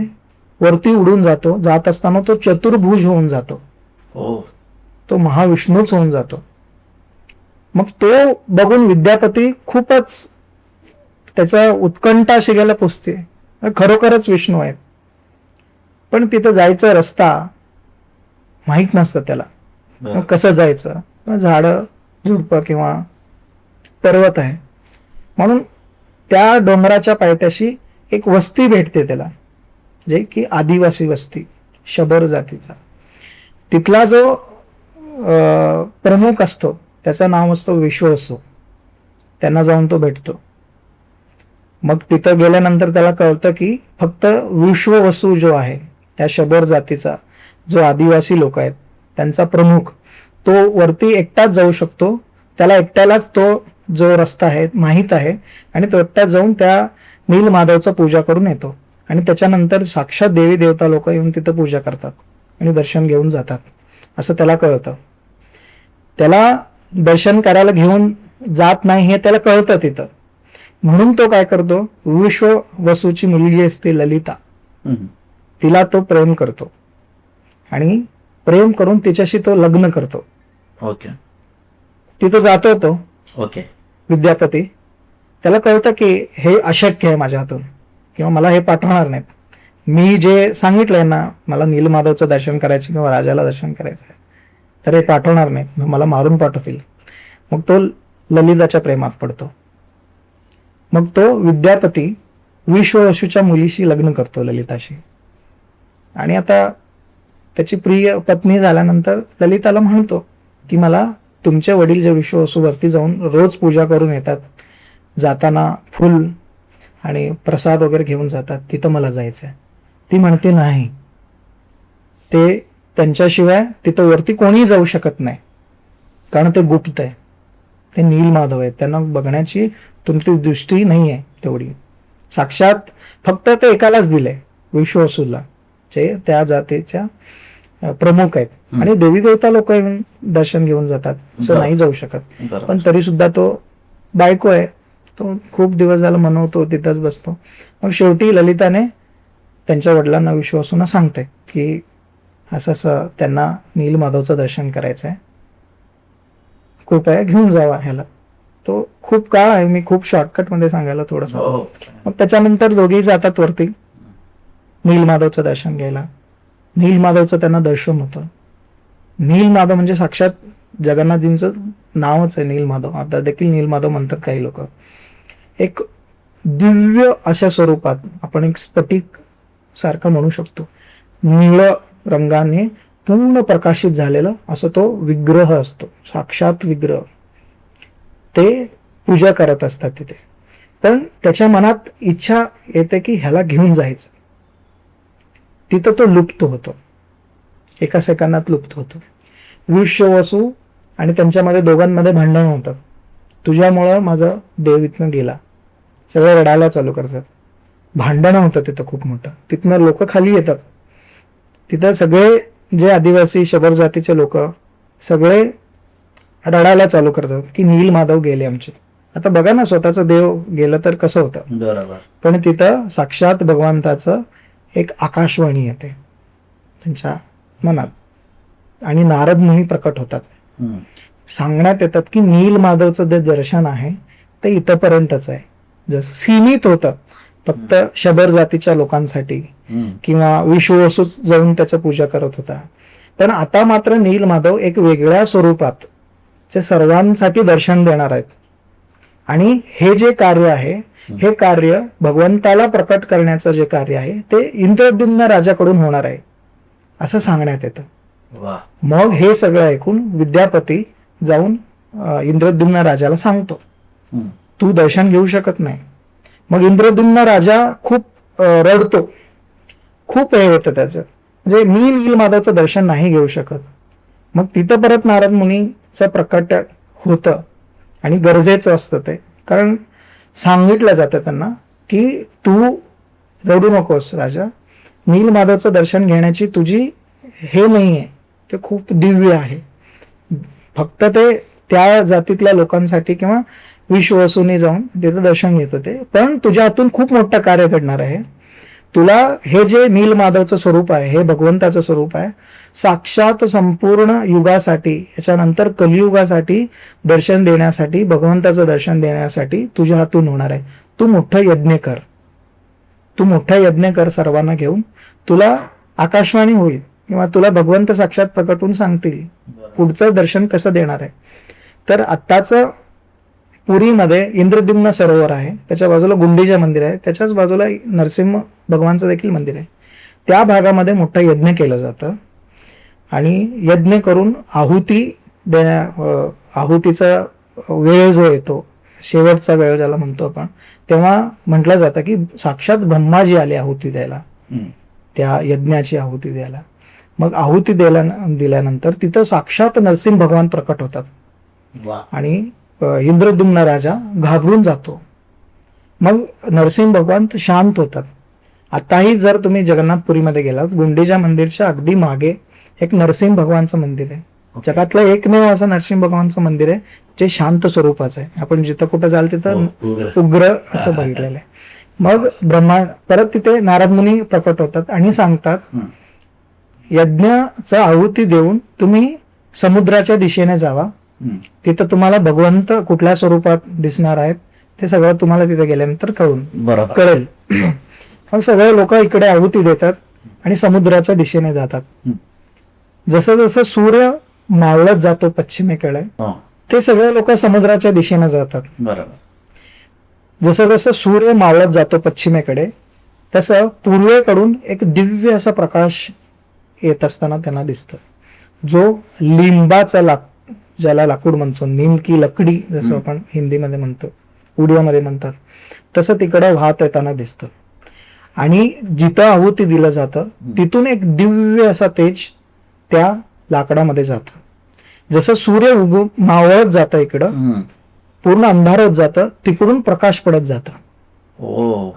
वरती उडून जातो. जात असताना तो चतुर्भुज होऊन जातो. तो महाविष्णूच होऊन जातो. मग तो बघून विद्यापती खूपच त्याचा उत्कंठा शिगायला पोचते. खरोखरच विष्णू आहेत. पण तिथं जायचा रस्ता माहित नसतं त्याला. मग कसं जायचं, झाडं झुडपं किंवा पर्वत आहे. म्हणून त्या डोंगराच्या पायथ्याशी एक वस्ती भेटते त्याला, जे की आदिवासी वस्ती, शबर जातीचा. तिथला जो प्रमुख असतो त्याचं नाव असतो विश्ववसू. त्यांना जाऊन तो भेटतो. मग तिथं गेल्यानंतर त्याला कळतं की फक्त विश्ववसू जो आहे, त्या शबर जातीचा जो आदिवासी लोक आहेत त्यांचा प्रमुख, तो वरती एकटाच जाऊ शकतो. त्याला एकट्यालाच तो जो रस्ता आहे माहीत आहे आणि तो एकटा जाऊन त्या नीलमाधवचा पूजा करून येतो. आणि त्याच्यानंतर साक्षात देवी देवता लोक येऊन तिथं पूजा करतात आणि दर्शन घेऊन जातात, असं त्याला कळतं. त्याला दर्शन करायला घेऊन जात नाही हे त्याला कळतं तिथं. म्हणून तो काय करतो, विश्ववसूची मुलगी असते ललिता, तिला तो प्रेम करतो आणि प्रेम करून तिच्याशी तो लग्न करतो. ओके. तिथं जातो तो विद्यापती. त्याला कळतं की हे अशक्य आहे माझ्या हातून, किंवा मला हे पाठवणार नाहीत. मी जे सांगितलंय ना, मला नीलमाधवचं दर्शन करायचं किंवा राजाला दर्शन करायचं आहे, तर हे पाठवणार नाहीत, मला मारून पाठवतील. मग तो ललिताच्या प्रेमात पडतो. मग तो विद्यापती विश्ववसूच्या मुलीशी लग्न करतो, ललिताशी. आणि आता त्याची प्रिय पत्नी झाल्यानंतर ललिताला म्हणतो की मला तुमचे वडील जे विश्ववसूवरती जाऊन रोज पूजा करून येतात, जाताना फुल आणि प्रसाद वगैरे घेऊन जातात, तिथं मला जायचं आहे. ती म्हणते नाही, ते त्यांच्याशिवाय तिथं वरती कोणीही जाऊ शकत नाही, कारण ते गुप्त आहे, ते नीलमाधव आहेत, त्यांना बघण्याची तुमची दृष्टी नाही आहे तेवढी. साक्षात फक्त ते एकालाच दिलंय, विश्ववसूला, जे त्या जातीच्या प्रमुख आहेत. आणि देवी देवता लोक येऊन दर्शन घेऊन जातात, असं नाही जाऊ शकत. पण तरी सुद्धा तो बायको आहे, तो खूप दिवस झाला मनवतो, तिथंच बसतो. मग शेवटी ललिताने त्यांच्या वडिलांना, विश्ववसूंना सांगते की असं त्यांना नीलमाधवचं दर्शन करायचं आहे, कृपया घेऊन जावा ह्याला. तो खूप काळ आहे, मी खूप शॉर्टकटमध्ये सांगायला थोडंसं. हो. मग त्याच्यानंतर दोघेही जातात वरती नीलमाधवचं दर्शन घ्यायला. नीलमाधवचं त्यांना दर्शन होतं. नीलमाधव म्हणजे साक्षात जगन्नाथजींचं नावच आहे नीलमाधव. आता देखील नीलमाधव म्हणतात काही लोक. एक दिव्य अशा स्वरूपात, आपण एक स्फटिक सारखं म्हणू शकतो, निळ रंगाने पूर्ण प्रकाशित झालेला असं तो विग्रह असतो, साक्षात विग्रह. ते पूजा करत असतात तिथे. पण त्याच्या मनात इच्छा येते की ह्याला घेऊन जायचं. तिथं तो लुप्त होतो, एका सेकंदात लुप्त होतो. विश्ववसू आणि त्यांच्यामध्ये दोघांमध्ये भांडण होतात. तुझ्यामुळं माझा देव इथनं गेला. सगळे रडायला चालू करतात. भांडण होतं तिथं खूप मोठं. तिथनं लोक खाली येतात. तिथं सगळे जे आदिवासी शबर जातीचे लोक सगळे रडायला चालू करतात की नीलमाधव गेले आमचे. आता बघा ना, स्वतःचं देव गेलं तर कसं होतं. बरोबर. पण तिथं साक्षात भगवंताचं एक आकाशवाणी येते त्यांच्या मनात आणि नारद मुनी प्रकट होतात. सांगण्यात येतात की नीलमाधवचं जे दर्शन आहे ते इथपर्यंतच आहे. जसं सीमित होतं फक्त शबर जातीच्या लोकांसाठी किंवा विश्ववसूच जाऊन त्याचं पूजा करत होता. पण आता मात्र नीलमाधव एक वेगळ्या स्वरूपात जे सर्वांसाठी दर्शन देणार आहेत. आणि हे जे कार्य आहे, हे कार्य भगवंताला प्रकट करण्याचं जे कार्य आहे ते इंद्रद्युम्न राजाकडून होणार आहे असं सांगण्यात येतं. मग हे सगळं ऐकून विद्यापती जाऊन इंद्रद्युम्न राजाला सांगतो, तू दर्शन घेऊ शकत नाही. मग इंद्रद्युम्न राजा खूप रडतो. खूप हे होतं त्याचं, म्हणजे मी नीलमाधवचं दर्शन नाही घेऊ शकत. मग तिथं परत नारद मुनीचं प्रकट होतं आणि गरजेचं असतं ते. कारण सांगितलं जातं त्यांना की तू रडू नकोस राजा, नीलमाधवचं दर्शन घेण्याची तुझी हे नाही आहे, ते खूप दिव्य आहे. फक्त ते त्या जातीतल्या लोकांसाठी किंवा विश्ववसूंनी जाऊन तिथं दर्शन घेत होते. पण तुझ्या हातून खूप मोठं कार्य घडणार आहे. तुला हे जे नीलमाधवचं स्वरूप आहे, हे भगवंताचं स्वरूप आहे. साक्षात संपूर्ण युगासाठी, याच्यानंतर कलियुगासाठी दर्शन देण्यासाठी, भगवंताचं दर्शन देण्यासाठी तुझ्या हातून होणार आहे. तू मोठा यज्ञ कर, तू मोठा यज्ञ कर सर्वांना घेऊन. तुला आकाशवाणी होईल किंवा तुला भगवंत साक्षात प्रकट होऊन सांगतील पुढचं दर्शन कसं देणार आहे. तर आत्ताचं पुरीमध्ये इंद्रद्युम्न सरोवर आहे, त्याच्या बाजूला गुंडीचा मंदिर आहे, त्याच्याच बाजूला नरसिंह भगवानचं देखील मंदिर आहे. त्या भागामध्ये मोठं यज्ञ केलं जातं आणि यज्ञ करून आहुतीचा वेळ जो येतो, शेवटचा वेळ ज्याला म्हणतो आपण, तेव्हा म्हटलं जातं की साक्षात ब्रह्माजी आले आहुती द्यायला, त्या यज्ञाची आहुती द्यायला. मग आहुती दिल्यानंतर तिथं साक्षात नरसिंह भगवान प्रकट होतात आणि इंद्रद्युम्न राजा घाबरून जातो. मग नरसिंह भगवान शांत होतात. आताही जर तुम्ही जगन्नाथपुरीमध्ये गेलात, गुंडीच्या मंदिरच्या अगदी मागे एक नरसिंह भगवानचं मंदिर आहे. जगातलं एकमेव असं नरसिंह भगवानचं मंदिर आहे जे शांत स्वरूपाचं आहे. आपण जिथं कुठं जाल तिथं उग्र असं बघितलेलं आहे. मग परत तिथे नारद मुनी प्रकट होतात आणि सांगतात, यज्ञाचं आहुती देऊन तुम्ही समुद्राच्या दिशेने जावा. तिथं तुम्हाला भगवंत कुठल्या स्वरूपात दिसणार आहेत ते सगळं तुम्हाला तिथे गेल्यानंतर कळेल. मग सगळे लोक इकडे आहुती देतात आणि समुद्राच्या दिशेने जातात. जसं जसं सूर्य मावळत जातो पश्चिमेकडे, ते सगळे लोक समुद्राच्या दिशेने जातात. जसं जसं सूर्य मावळत जातो पश्चिमेकडे, तसं पूर्वेकडून एक दिव्य असा प्रकाश येत असताना त्यांना दिसतं, जो लिंबाचा ज्याला लाकूड म्हणतो, नीम की लकडी जसं आपण हिंदीमध्ये म्हणतो, उडियामध्ये म्हणतात, तसं तिकडं वाहत येताना दिसतं. आणि जिथं आहुती दिलं जातं तिथून एक दिव्य असा तेज त्या लाकडामध्ये जातं. जसं सूर्य मावळत जातं इकडं, पूर्ण अंधार होत जातं, तिकडून प्रकाश पडत जातं.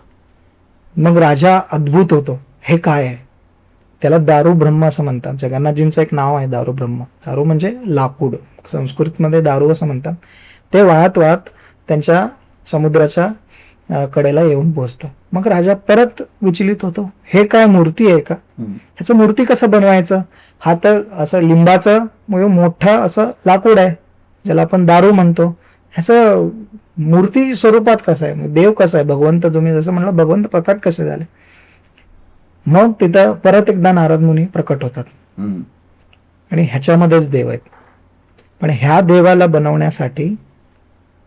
मग राजा अद्भुत होतो, हे काय आहे? त्याला दारू ब्रह्म असं म्हणतात. जगन्नाथजींचं एक नाव आहे दारू ब्रह्म. दारू म्हणजे लाकूड, संस्कृतमध्ये दारू असं म्हणतात. ते वाहत वाहत त्यांच्या समुद्राच्या कडेला येऊन पोहोचतं. मग राजा परत विचलित होतो, हे काय मूर्ती आहे का, ह्याचं मूर्ती कसं बनवायचं, हा तर असं लिंबाचं मोठं असं लाकूड आहे ज्याला आपण दारू म्हणतो, ह्याचं मूर्ती स्वरूपात कसं आहे, देव कसा आहे, भगवंत तुम्ही जसं म्हणलं भगवंत प्रकट कसे झाले. मग तिथं परत एकदा नारद मुनी प्रकट होतात आणि ह्याच्यामध्येच देव आहेत. पण ह्या देवाला बनवण्यासाठी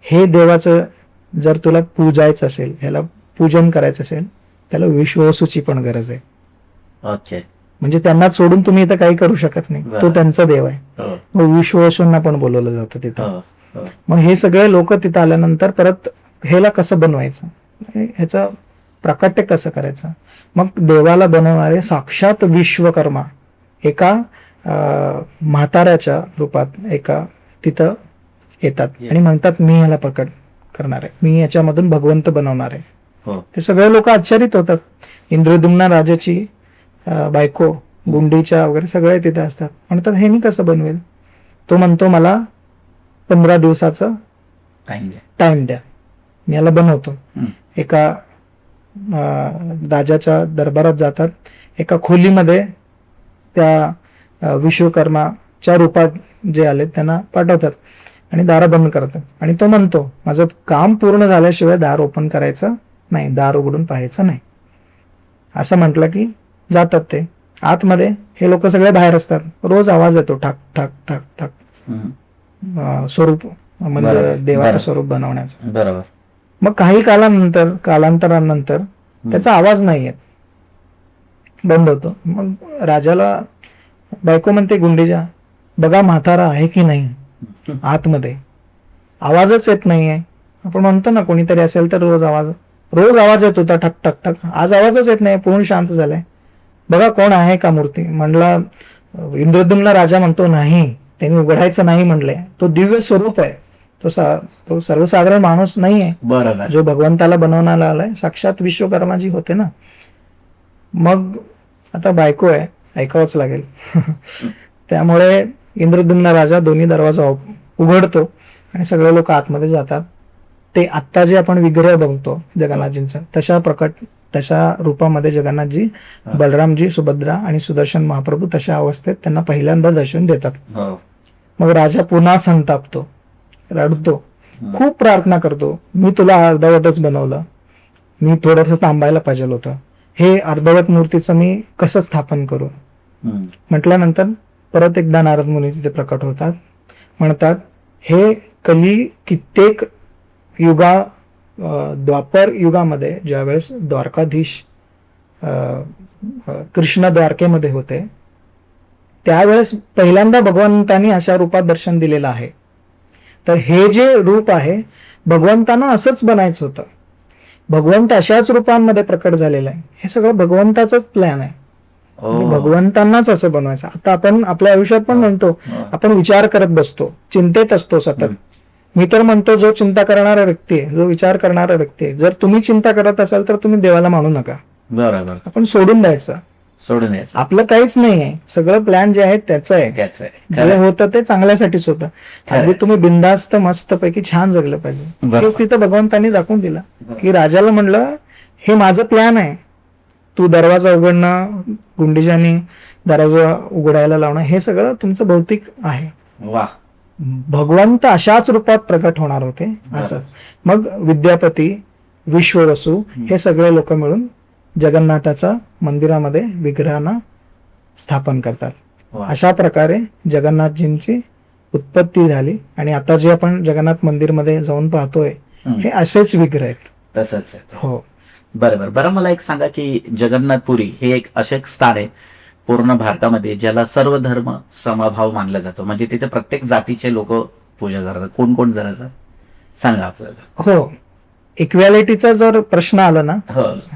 हे देवाचं जर तुला पूजायचं असेल, ह्याला पूजन करायचं असेल, त्याला विश्ववसूची पण गरज आहे. ओके. म्हणजे त्यांना सोडून तुम्ही इथं काही करू शकत नाही, तो त्यांचा देव आहे. मग विश्ववसूंना पण बोलवलं जातं तिथं. मग हे सगळे लोक तिथं आल्यानंतर परत ह्याला कसं बनवायचं, ह्याचं प्राकट्य कसं करायचं. मग देवाला बनवणारे साक्षात विश्वकर्मा एका म्हाताऱ्याच्या रूपात एका तिथं येतात आणि म्हणतात मी ह्याला प्रकट करणार आहे, मी याच्यामधून भगवंत बनवणार आहे. ते सगळे लोक आश्चर्यित होतात. इंद्रद्युम्न राजाची बायको गुंडीच्या वगैरे सगळे तिथे असतात. म्हणतात हे मी कसं बनवेल. तो म्हणतो मला 15 दिवसाचा टाइम द्या, मी याला बनवतो. एका राजाच्या दरबारात जातात, एका खोलीमध्ये त्या विश्वकर्माच्या रूपात जे आले त्यांना पाठवतात आणि दार बंद करतात. आणि तो म्हणतो माझं काम पूर्ण झाल्याशिवाय दार ओपन करायचं नाही, दार उघडून पाहायचं नाही. असं म्हटलं की जातात ते आतमध्ये. हे लोक सगळे बाहेर असतात. रोज आवाज येतो ठाक ठाक ठाक ठाक, स्वरूप म्हणजे देवाचं स्वरूप बनवण्याचं. बरोबर. मग काही कालांतरानंतर त्याचा आवाज नाही येत, बंद होतो. मग राजाला बायको म्हणते गुंडीच्या, बघा म्हातारा आहे की नाही आतमध्ये, आवाजच येत नाहीये. आपण म्हणतो ना कोणीतरी असेल तर रोज आवाज येत होता ठक ठक ठक, आज आवाजच येत नाही, पूर्ण शांत झालाय, बघा कोण आहे का मूर्ती. म्हणला इंद्रद्युम्न राजा म्हणतो नाही, त्यांनी उघडायचं नाही म्हणले, तो दिव्य स्वरूप आहे, तो सर्वसाधारण माणूस नाही आहे. बरोबर. जो भगवंताला बनवण्याला आलाय साक्षात विश्वकर्माजी होते ना. मग आता बायको आहे, ऐकावंच लागेल. त्यामुळे इंद्रद्युम्न राजा दोन्ही दरवाजा उघडतो आणि सगळे लोक आतमध्ये जातात. ते आत्ता जे आपण विग्रह बघतो जगन्नाथजींचा तशा रूपामध्ये जगन्नाथजी, बलरामजी, सुभद्रा आणि सुदर्शन महाप्रभू तशा अवस्थेत त्यांना पहिल्यांदा दर्शन देतात. मग राजा पुन्हा संतापतो, रडतो, खूप प्रार्थना करतो, मी तुला अर्धवटच बनवलं, मी थोडंसं थांबायला पाहिजे होतं, हे अर्धवट मूर्तीचं मी कसं स्थापन करू. म्हटल्यानंतर परत एकदा नारद मुनी तिथे प्रकट होतात. म्हणतात हे कली कित्येक द्वापर युगामध्ये ज्यावेळेस द्वारकाधीश कृष्ण द्वारकेमध्ये होते त्यावेळेस पहिल्यांदा भगवंतांनी अशा रूपात दर्शन दिलेलं आहे. तर हे जे रूप आहे भगवंतांना असंच बनायचं होतं, भगवंत अशाच रूपांमध्ये प्रकट झालेला आहे. हे सगळं भगवंताचाच प्लॅन आहे, भगवंतांनाच असं बनवायचं. आता आपण आपल्या आयुष्यात पण म्हणतो, आपण विचार करत बसतो, चिंतेत असतो सतत. मी तर म्हणतो जो चिंता करणारा व्यक्ती आहे, जो विचार करणारा व्यक्ती आहे, जर तुम्ही चिंता करत असाल तर तुम्ही देवाला मानू नका. बरोबर. आपण सोडून द्यायचं, आपलं काहीच नाही आहे, सगळं प्लॅन जे आहे त्याचं आहे. जे होतं ते चांगल्यासाठीच होतं. अगदी तुम्ही बिंदास्त मस्तपैकी छान जगलं पाहिजे. तेच तिथं भगवंतांनी दाखवून दिलं की राजाला म्हणलं हे माझं प्लॅन आहे, तू दरवाजा उघडणं, गुंडीजानी दरवाजा उघडायला लावणं, हे सगळं तुमचं भौतिक आहे. वा. भगवंत अशाच रूपात प्रकट होणार होते असं. मग विद्यापती, विश्ववसू हे सगळे लोक मिळून जगन्नाथाचा मंदिरामध्ये विग्रहांना स्थापन करतात. अशा प्रकारे जगन्नाथजींची उत्पत्ती झाली. आणि आता जे आपण जगन्नाथ मंदिरमध्ये जाऊन पाहतोय हे असेच विग्रह आहेत. तसंच. हो. बरं. मला एक सांगा की जगन्नाथपुरी हे एक असे स्थान आहे पूर्ण भारतामध्ये ज्याला सर्व धर्म समभाव मानला जातो, म्हणजे तिथे प्रत्येक जातीचे लोक पूजा करतात. कोण जरा सांगा आपल्याला. हो. इक्वॅलिटीचा जर प्रश्न आला ना,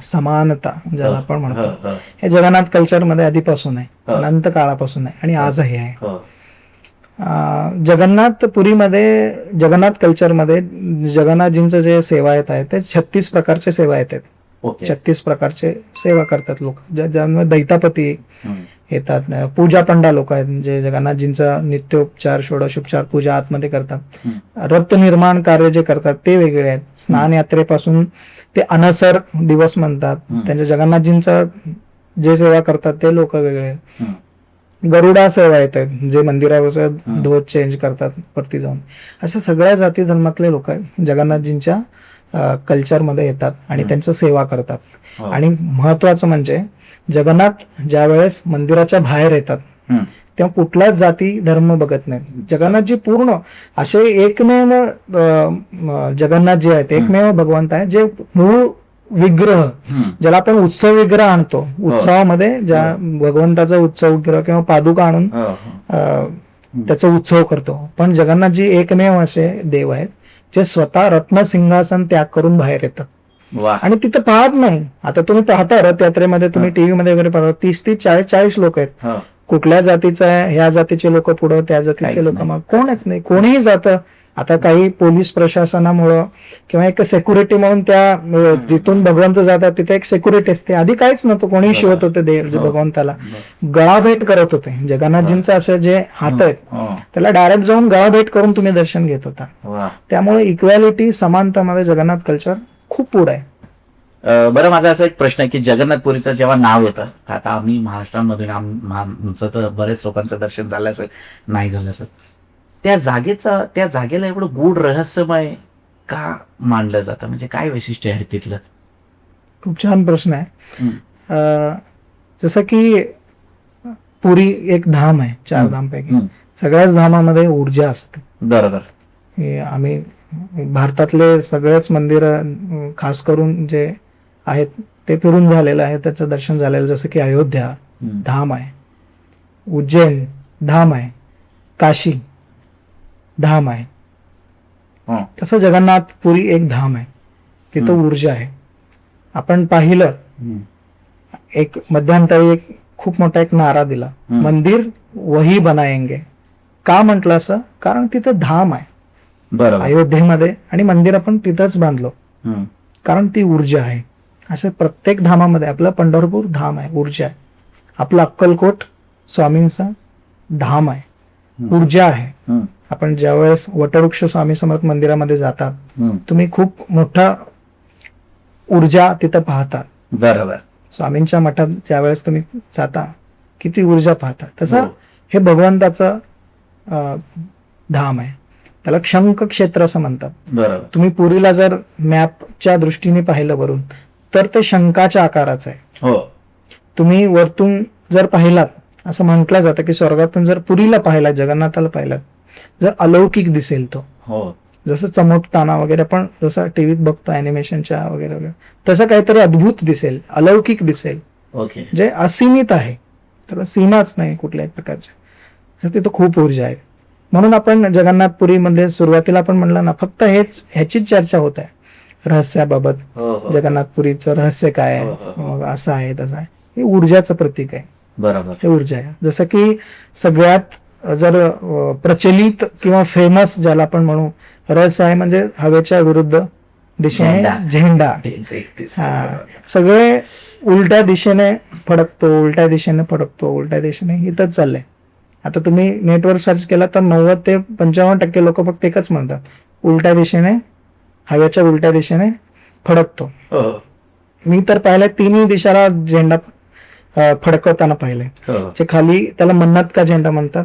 समानता ज्याला आपण म्हणतो, हे जगन्नाथ कल्चरमध्ये आधीपासून आहे, अनंत काळापासून आहे आणि आजही आहे. जगन्नाथपुरीमध्ये, जगन्नाथ कल्चरमध्ये जगन्नाथजींचं जे सेवायत आहे ते 36 प्रकारचे सेवायत आहेत. 36 प्रकारचे सेवा करतात लोक, ज्यामध्ये दैतापती, येतात. पूजा पंडा लोक आहेत जे जगन्नाथजींचा नित्योपचार षोडशोपचार पूजा आतमध्ये करतात. रथ निर्माण कार्य जे करतात ते वेगळे आहेत. स्नान यात्रेपासून ते अनसर दिवस म्हणतात, त्यांच्या जगन्नाथजींचा जे सेवा करतात ते लोक वेगळे आहेत. गरुडा सेवा येतात जे मंदिरावरचं ध्वज चेंज करतात वरती जाऊन. अशा सगळ्या जाती धर्मातले लोक जगन्नाथजींच्या कल्चरमध्ये येतात आणि त्यांचं सेवा करतात. आणि महत्वाचं म्हणजे जगन्नाथ ज्या वेळेस मंदिराच्या बाहेर येतात तेव्हा कुठलाच जाती धर्म बघत नाही. जगन्नाथजी पूर्ण असे एकमेव जगन्नाथ जे आहेत, एकमेव भगवंत आहे जे मूळ विग्रह, ज्याला आपण उत्सव विग्रह आणतो, उत्सवामध्ये ज्या भगवंताचा उत्सव विग्रह किंवा पादुका आणून त्याचा उत्सव करतो. पण जगन्नाथजी एकमेव असे देव आहेत जे स्वतः रत्नसिंहासन त्याग करून बाहेर येतात. आणि तिथं पाहत नाही. आता तुम्ही पाहता रथयात्रेमध्ये, तुम्ही टीव्ही मध्ये वगैरे पाहता 30-40 40 लोक आहेत. कुठल्या जातीचं आहे, ह्या जातीचे लोक पुढं, त्या जातीचे लोक मग, कोणच नाही. कोणीही जातं. आता काही पोलीस प्रशासनामुळं किंवा एक सेक्युरिटी म्हणून त्या जिथून भगवंत जातात तिथे एक सेक्युरिटी असते. आधी काहीच नव्हतं, कोणीही शिवत होते देव भगवंताला, गळाभेट करत होते. जगन्नाथजींचं असं जे हात आहेत त्याला डायरेक्ट जाऊन गळाभेट करून तुम्ही दर्शन घेत होता. त्यामुळे इक्वॅलिटी, समानतामध्ये जगन्नाथ कल्चर खूप पुढे आहे. बरं, माझा असा एक प्रश्न आहे की जगन्नाथपुरीचं जेव्हा नाव येतं, आता आम्ही महाराष्ट्रामधून आमचं तर बरेच लोकांचं दर्शन झालं असेल, नाही झालं असेल, त्या जागेला एवढं गूढ रहस्यमय का मानलं जातं? म्हणजे काय वैशिष्ट्य आहे तिथलं? खूप छान प्रश्न आहे. जसं की पुरी एक धाम आहे 4 धामपैकी. सगळ्याच धामामध्ये ऊर्जा असते. बरोबर. आम्ही भारतातले सगळेच मंदिर खास करून जे आहेत ते फिरून झालेलं आहे, त्याचं दर्शन झालेलं. जसं की अयोध्या धाम आहे, उज्जैन धाम आहे, काशी धाम आहे. तसं जगन्नाथपुरी एक धाम आहे, तिथं ऊर्जा आहे. आपण पाहिलं एक मध्यंतरी एक खूप मोठा एक नारा दिला, मंदिर वही बनाएंगे. का म्हटलं असं? कारण तिथं धाम आहे. बरोबर. अयोध्येमध्ये, आणि मंदिर आपण तिथंच बांधलो कारण ती ऊर्जा आहे. असं प्रत्येक धामामध्ये, आपलं पंढरपूर धाम आहे, ऊर्जा आहे. आपलं अक्कलकोट स्वामींचा धाम आहे, ऊर्जा आहे. आपण ज्यावेळेस वटवृक्ष स्वामी समर्थ मंदिरामध्ये जातात, तुम्ही खूप मोठा ऊर्जा तिथं पाहता. बरोबर. स्वामींच्या मठात ज्यावेळेस तुम्ही जाता किती ऊर्जा पाहता. तसं हे भगवंताचं धाम आहे. त्याला शंख क्षेत्र असं म्हणतात. बरोबर. तुम्ही पुरीला जर मॅपच्या दृष्टीने पाहिलं वरून, तर ते शंखाच्या आकाराचं आहे. तुम्ही वरतून जर पाहिलात, असं म्हटलं जातं की स्वर्गातून जर पुरीला पाहिलात, जगन्नाथाला पाहिलात, जर अलौकिक दिसेल तो. जसं चमकताना वगैरे आपण जसं टीव्हीत बघतो अॅनिमेशनच्या वगैरे वगैरे, तसं काहीतरी अद्भुत दिसेल, अलौकिक दिसेल, जे असीमित आहे, त्याला सीमाच नाही कुठल्याही प्रकारच्या. तिथं खूप ऊर्जा आहे. म्हणून आपण जगन्नाथपुरीमध्ये सुरुवातीला आपण म्हणलं ना, फक्त ह्याचीच चर्चा होत आहे, रहस्याबाबत. जगन्नाथपुरीचं रहस्य काय आहे, असं आहे तसं आहे. हे ऊर्जाचं प्रतीक आहे. बरोबर. हे ऊर्जा आहे. जसं की सगळ्यात जर प्रचलित किंवा फेमस ज्याला आपण म्हणू रहस्य आहे म्हणजे हवेच्या विरुद्ध दिशेने झेंडा. सगळे उलट्या दिशेने फडकतो, उलट्या दिशेने फडकतो, उलट्या दिशेने. इथंच चाललंय. आता तुम्ही नेटवर सर्च केला तर 90 ते 55% लोक फक्त एकच म्हणतात, उलट्या दिशेने, हवेच्या उलट्या दिशेने फडकतो. मी तर पाहिलंय 3ही दिशेला झेंडा फडकवताना पाहिलंय. जे खाली त्याला मन्नत का झेंडा म्हणतात.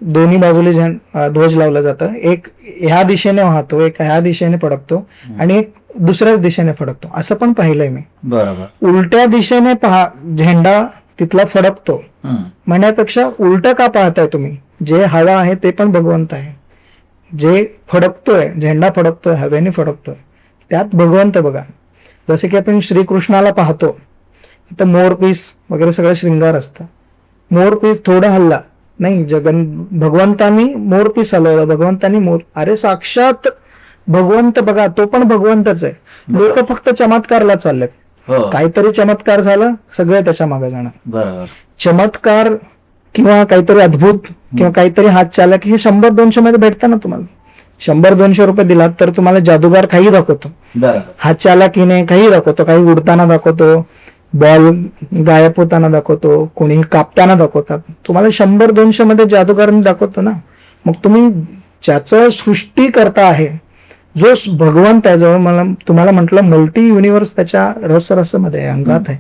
दोन्ही बाजूला ध्वज लावलं जातं. एक ह्या दिशेने वाहतो, एक ह्या दिशेने फडकतो आणि एक दुसऱ्याच दिशेने फडकतो. असं पण पाहिलंय मी. बरोबर. उलट्या दिशेने झेंडा तिथला फडकतो म्हणण्यापेक्षा उलट का पाहताय तुम्ही? जे हवा आहे ते पण भगवंत आहे. जे फडकतोय, झेंडा फडकतोय, हवेने फडकतोय, त्यात भगवंत बघा. जसे की आपण श्रीकृष्णाला पाहतो, इथं मोरपीस वगैरे सगळं श्रृंगार असतं. मोरपीस थोडा हल्ला नाही, भगवंतानी मोरपीस हलवलं, भगवंतानी अरे साक्षात भगवंत बघा, तो पण भगवंतच आहे. लोक फक्त चमत्कारला चाललेत. काहीतरी चमत्कार झालं, सगळे त्याच्या मागे जाणार. बरोबर. चमत्कार किंवा काहीतरी अद्भुत किंवा काहीतरी हात चालक हे 100-200 मध्ये भेटतं ना. तुम्हाला 100-200 रुपये दिलात तर तुम्हाला जादूगार काही दाखवतो, हात चालकीने काही दाखवतो, काही उडताना दाखवतो, बॉल गायब होताना दाखवतो, कोणी कापताना दाखवतात. तुम्हाला 100-200 मध्ये जादूगारांनी दाखवतो ना. मग तुम्ही ज्याचं सृष्टी करता आहे, जो भगवंत आहे, जवळ मला तुम्हाला म्हटलं मल्टी युनिव्हर्स त्याच्या रसमध्ये आहे, अंगात आहे,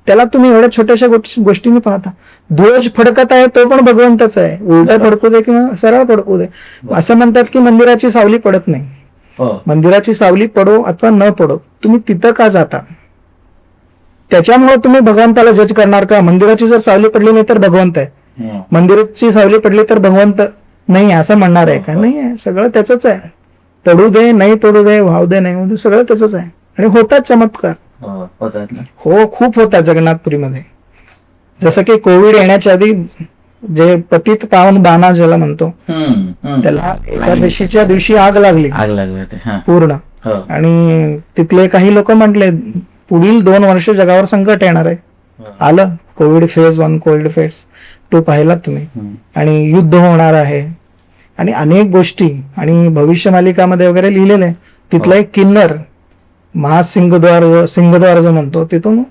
त्याला तुम्ही एवढ्या छोट्याशा गोष्टींनी पाहता. ध्वज फडकत आहे तो पण भगवंतच आहे. उलटा फडकू दे किंवा सरळ फडकू दे. असं म्हणतात की मंदिराची सावली पडत नाही. मंदिराची सावली पडो अथवा न पडो, तुम्ही तिथं का जाता? त्याच्यामुळे तुम्ही भगवंताला जज करणार का? मंदिराची जर सावली पडली नाही तर भगवंत आहे, मंदिराची सावली पडली तर भगवंत नाही असं म्हणणार आहे का? नाही आहे. सगळं त्याचंच आहे. पडू दे नाही पडू दे, वाहू दे नाही वाहू दे, सगळं त्याचंच आहे. आणि होतात चमत्कार. हो, खूप होतात जगन्नाथपुरीमध्ये. जसं की कोविड येण्याच्या आधी जे पतित पावन बाणा ज्याला म्हणतो, त्याला एकादशीच्या दिवशी आग लागली पूर्ण. आणि तिथले काही लोक म्हटले पुढील 2 वर्ष जगावर संकट येणार आहे. आलं कोविड फेज 1, कोविड फेज 2 पाहिला तुम्ही. आणि युद्ध होणार आहे आणि अनेक गोष्टी. आणि भविष्य मालिकामध्ये वगैरे लिहिलेलं आहे. तिथला एक किन्नर सिंहद्वार जो म्हणतो, तिथून